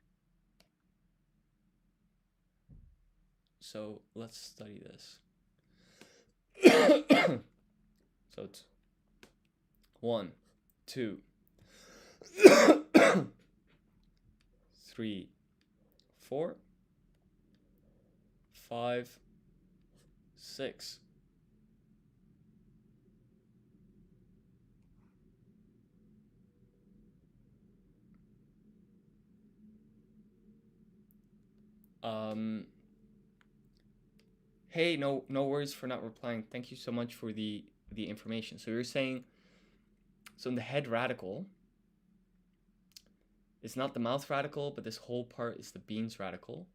So let's study this. So it's 1, 2, 3, 4, 5, 6. Hey, no worries for not replying. Thank you so much for the information. So you're saying, so in the head radical, it's not the mouth radical, but this whole part is the beans radical.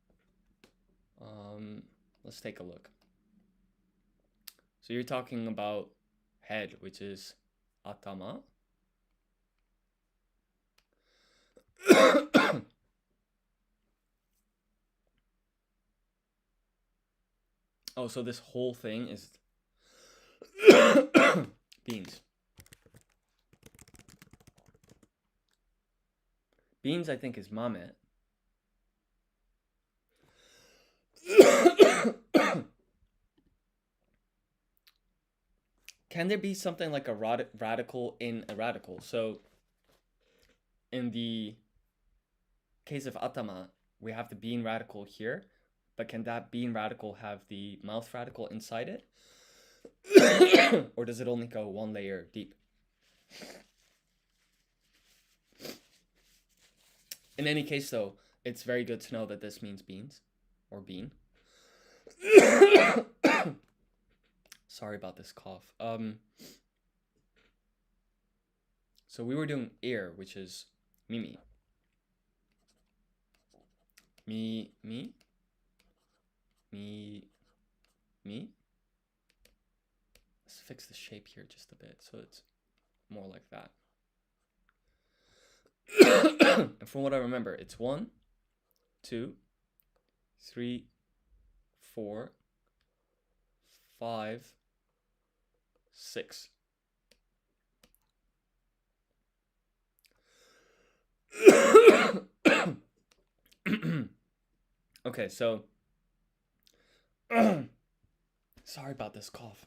Let's take a look. So you're talking about head, which is atama. Oh, so this whole thing is beans. Beans, I think, is mame. Can there be something like a radical in a radical? So in the case of atama, we have the bean radical here, but can that bean radical have the mouth radical inside it? Or does it only go one layer deep? In any case, though, it's very good to know that this means beans or bean. Sorry about this cough. So we were doing ear, which is mimi. Me. Let's fix the shape here just a bit so it's more like that. And from what I remember, it's 1, 2, 3, 4, 5, 6. Okay, so sorry about this cough.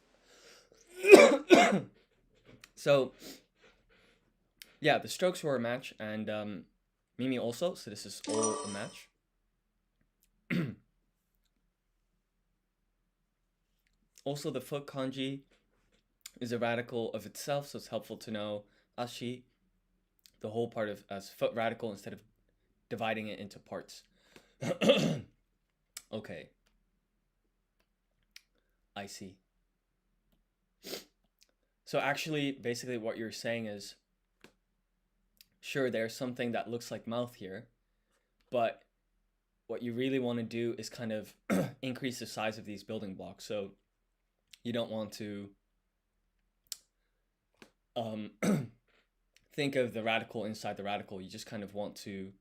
So yeah, the strokes were a match, and Mimi also, so this is all a match. Also, the foot kanji is a radical of itself, so it's helpful to know ashi, the whole part of as foot radical instead of dividing it into parts. Okay. I see. So actually, basically what you're saying is, sure, there's something that looks like mouth here, but what you really want to do is kind of increase the size of these building blocks. So you don't want to think of the radical inside the radical. You just kind of want to,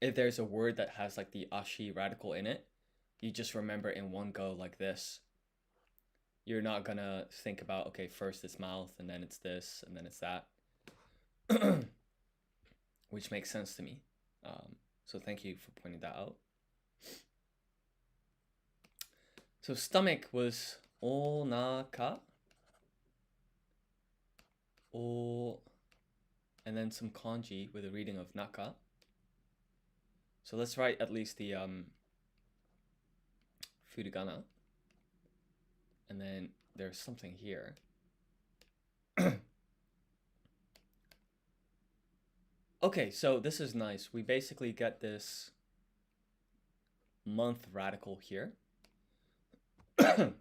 if there's a word that has like the ashi radical in it, you just remember in one go like this. You're not gonna think about, okay, first it's mouth, and then it's this, and then it's that. Which makes sense to me. So thank you for pointing that out. So stomach was onaka. And then some kanji with a reading of naka. So let's write at least the furigana. And then there's something here. Okay, so this is nice. We basically get this month radical here. Then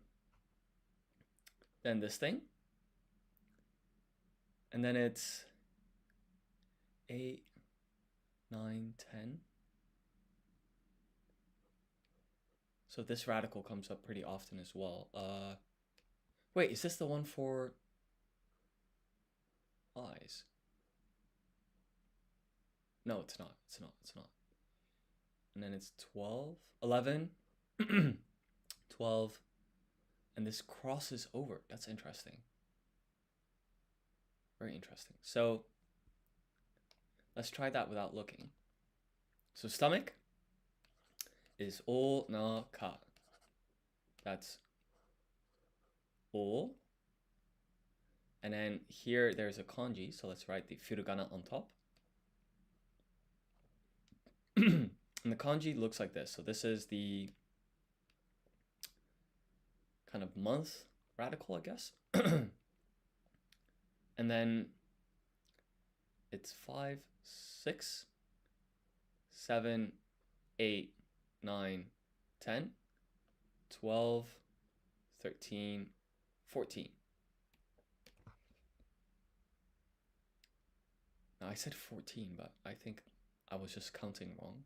this thing. And then it's 8, 9, 10. So this radical comes up pretty often as well. Wait, is this the one for eyes? No, it's not. It's not. It's not. And then it's 12, 11, 12, and this crosses over. That's interesting. Very interesting. So let's try that without looking. So stomach is o na ka. That's o. And then here there's a kanji, so let's write the furigana on top. And the kanji looks like this. So this is the kind of month radical, I guess. And then it's 5, 6, 7, 8, 9, 10, 12, 13, 14. Now I said 14, but I think I was just counting wrong.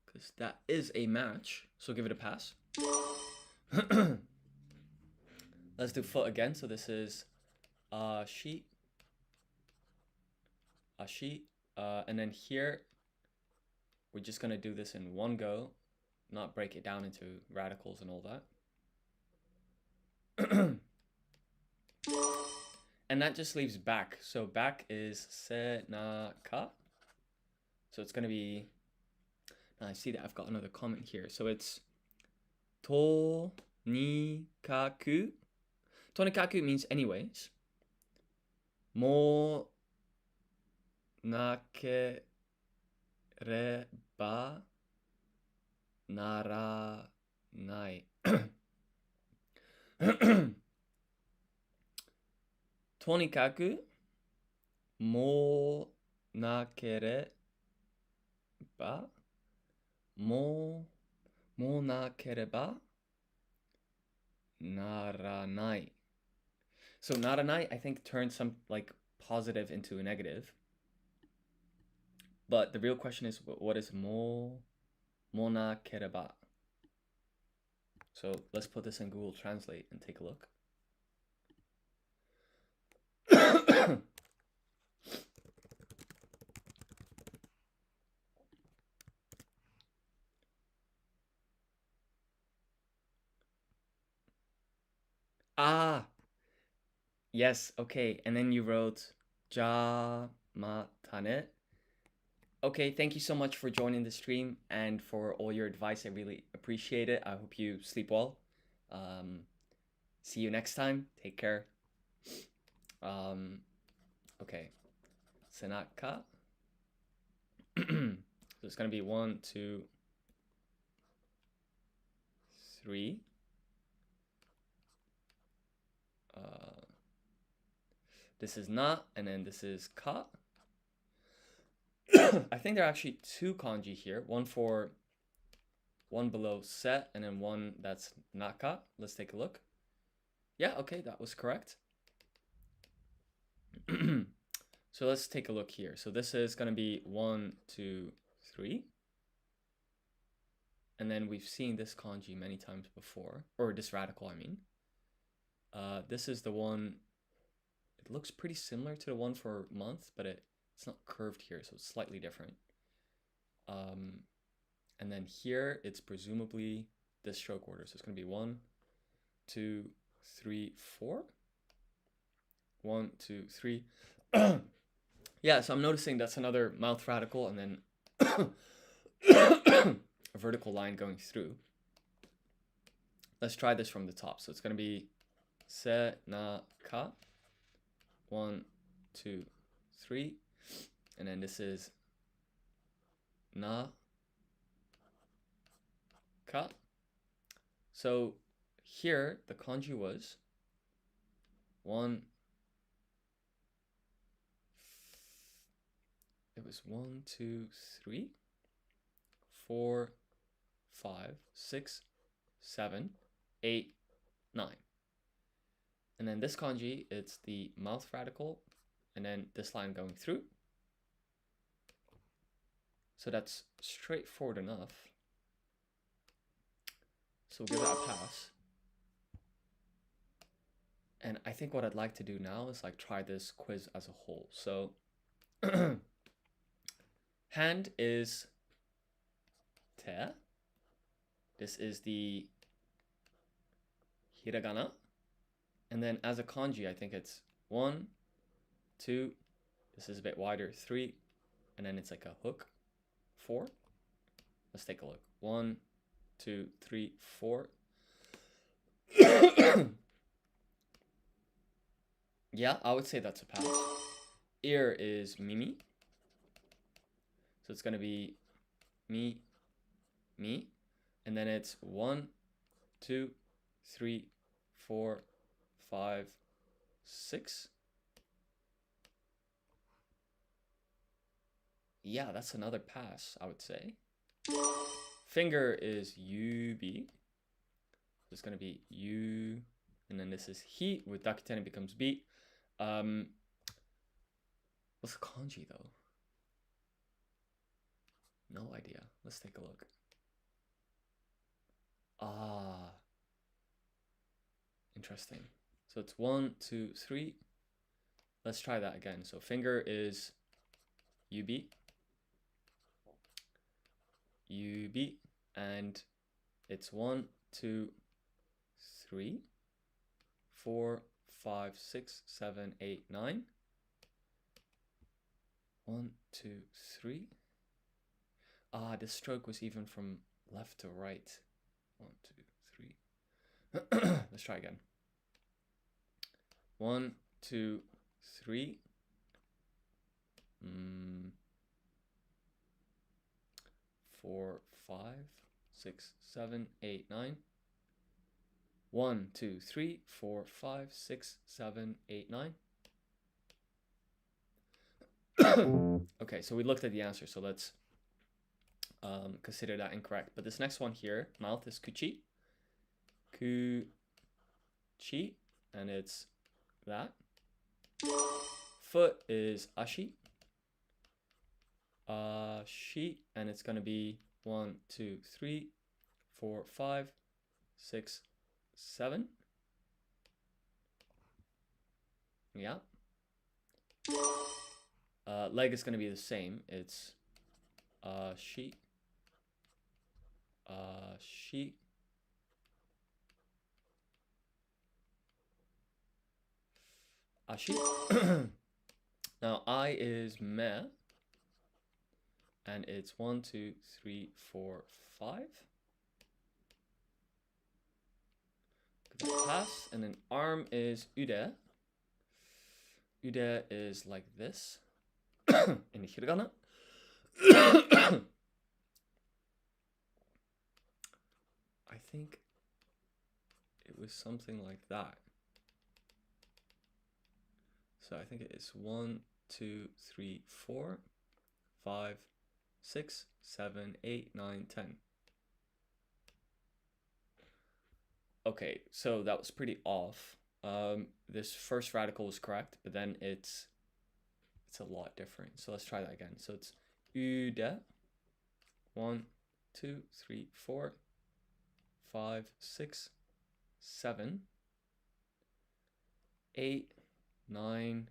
Because that is a match, so give it a pass. Let's do foot again. So this is ashi, ashi, and then here we're just gonna do this in one go, not break it down into radicals and all that. And that just leaves back. So back is senaka. So it's gonna be. Now I see that I've got another comment here. So it's tonikaku. Tonikaku means anyways. Mo nakereba naranai. Tonikaku mo nakereba mo nakereba naranai. So naranai, I think, turns some like positive into a negative. But the real question is, what is mo nakereba? So let's put this in Google Translate and take a look. Ah, yes, okay. And then you wrote ja matane. Okay, thank you so much for joining the stream and for all your advice. I really appreciate it. I hope you sleep well. Um, see you next time. Take care. Okay. Senaka. So it's gonna be 1, 2, 3. This is na, and then this is ka. I think there are actually two kanji here. One below se, and then one that's naka. Let's take a look. Yeah, okay, that was correct. So let's take a look here. So this is going to be 1, 2, 3. And then we've seen this kanji many times before, or this radical, I mean. This is the one, it looks pretty similar to the one for month, but it's not curved here, so it's slightly different. And then here, it's presumably this stroke order. So it's going to be 1, 2, 3, 4. 1, 2, 3. Yeah, so I'm noticing that's another mouth radical and then a vertical line going through. Let's try this from the top. So it's going to be se, na, ka. 1, 2, 3. And then this is na, ka. So here, the kanji was 1. It was 1, 2, 3, 4, 5, 6, 7, 8, 9. And then this kanji, it's the mouth radical, and then this line going through. So that's straightforward enough. So we'll give that a pass. And I think what I'd like to do now is like try this quiz as a whole. So hand is te. This is the hiragana. And then as a kanji, I think it's 1, 2, this is a bit wider, 3, and then it's like a hook, 4. Let's take a look. 1, 2, 3, 4. Yeah, I would say that's a pass. Ear is mimi. So it's going to be mi, mi. And then it's 1, 2, 3, 4, 5, 6. Yeah, that's another pass, I would say. Finger is yubi. So it's going to be yu. And then this is hi. With dakiten, it becomes bi. What's the kanji, though? No idea. Let's take a look. Ah. Interesting. So it's 1, 2, 3. Let's try that again. So finger is yubi. Yubi. And it's 1, 2, 3, 4, 5, 6, 7, 8, 9. 1, 2, 3. Ah, this stroke was even from left to right. 1, 2, 3. Let's try again. 1, 2, 3. 4, 5, 6, 7, 8, 9. 1, 2, 3, 4, 5, 6, 7, 8, 9. Okay, so we looked at the answer, so let's consider that incorrect. But this next one here, mouth is kuchi. Kuchi, and it's that. Foot is ashi. Ashi, and it's going to be 1, 2, 3, 4, 5, 6, 7. Yeah. Leg is going to be the same. It's shi. Shi. ashi. Now I is me, and it's 1, 2, 3, 4, 5. Pass, and then arm is ude. Ude is like this in the hiragana. I think it was something like that. So I think it is 1, 2, 3, 4, 5, 6, 7, 8, 9, 10. Okay, so that was pretty off. This first radical was correct, but then it's a lot different. So let's try that again. So it's ude. 1, 2, 3, 4, 5, 6, 7, 8, 9,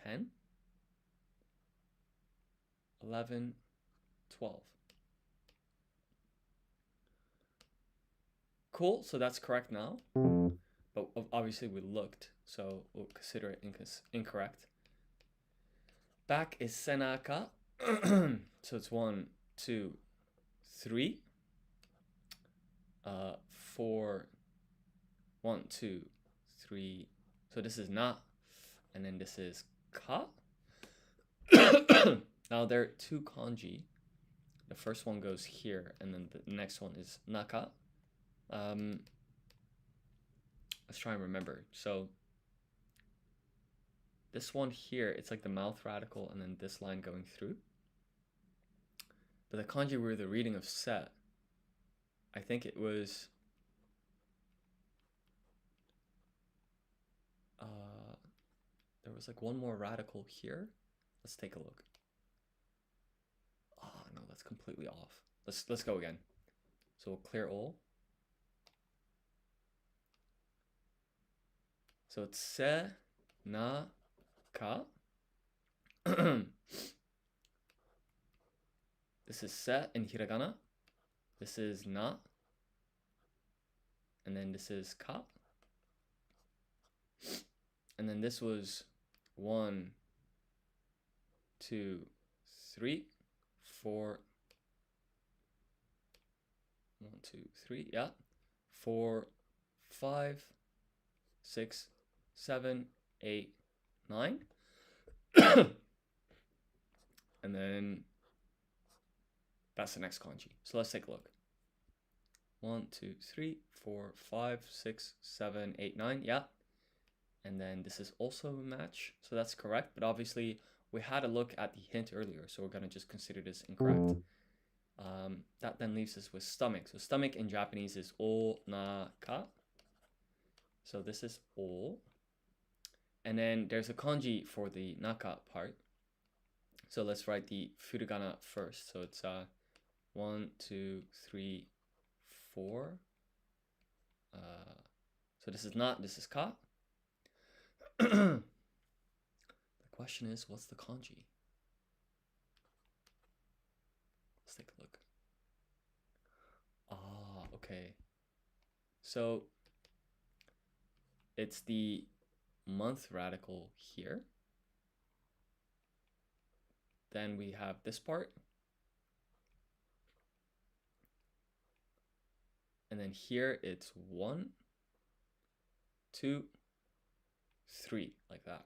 10, 11, 12. Cool, so that's correct now. But obviously we looked, so we'll consider it incorrect. Back is senaka. So it's 1, 2, 3, 4, 1, 2, 3. So this is na, and then this is ka. Now there are two kanji. The first one goes here, and then the next one is naka. Let's try and remember. So this one here, it's like the mouth radical, and then this line going through. But the kanji we were the reading of se, I think it was there was like one more radical here. Let's take a look. Oh no, that's completely off. Let's go again. So we'll clear all. So it's se, na, ka. This is se in hiragana. This is na. And then this is ka. And then this was 1, 2, 3, 4. 1, 2, 3. Yeah. 4, 5, 6, 7, 8, 9. And then that's the next kanji. So let's take a look. 1, 2, 3, 4, 5, 6, 7, 8, 9. Yeah. And then this is also a match. So that's correct. But obviously we had a look at the hint earlier. So we're going to just consider this incorrect. That then leaves us with stomach. So stomach in Japanese is o na ka. So this is o. And then there's a kanji for the naka part. So let's write the furigana first. So it's 1, 2, 3, 4. So this is not, this is ka. The question is, what's the kanji? Let's take a look. Ah, okay. So it's the month radical here. Then we have this part. And then here it's 1, 2, 3, like that.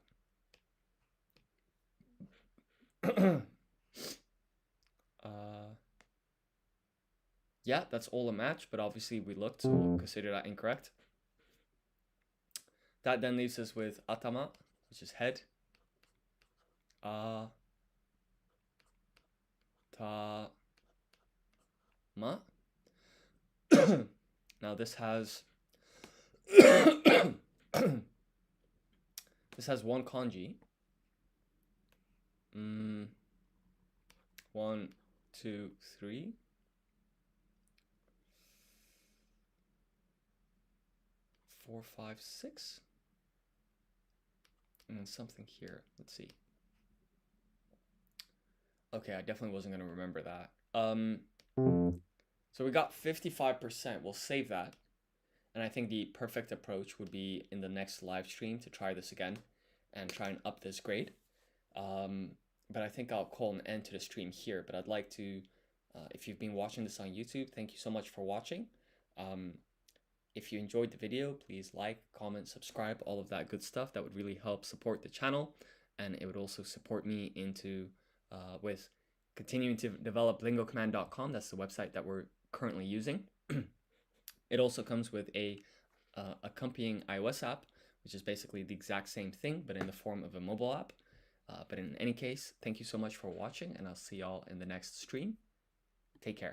Yeah, that's all a match, but obviously we looked, so we'll consider that incorrect. That then leaves us with atama, which is head. Ta ma. Now this has this has one kanji. 1, 2, 3. 4, 5, 6. And then something here. Let's see. Okay, I definitely wasn't going to remember that. So we got 55%. We'll save that. And I think the perfect approach would be in the next live stream to try this again and try and up this grade. But I think I'll call an end to the stream here. But I'd like to, if you've been watching this on YouTube, thank you so much for watching. If you enjoyed the video, please like, comment, subscribe, all of that good stuff. That would really help support the channel, and it would also support me into with continuing to develop lingocommand.com. That's the website that we're currently using. It also comes with a accompanying iOS app, which is basically the exact same thing, but in the form of a mobile app. But in any case, thank you so much for watching, and I'll see y'all in the next stream. Take care.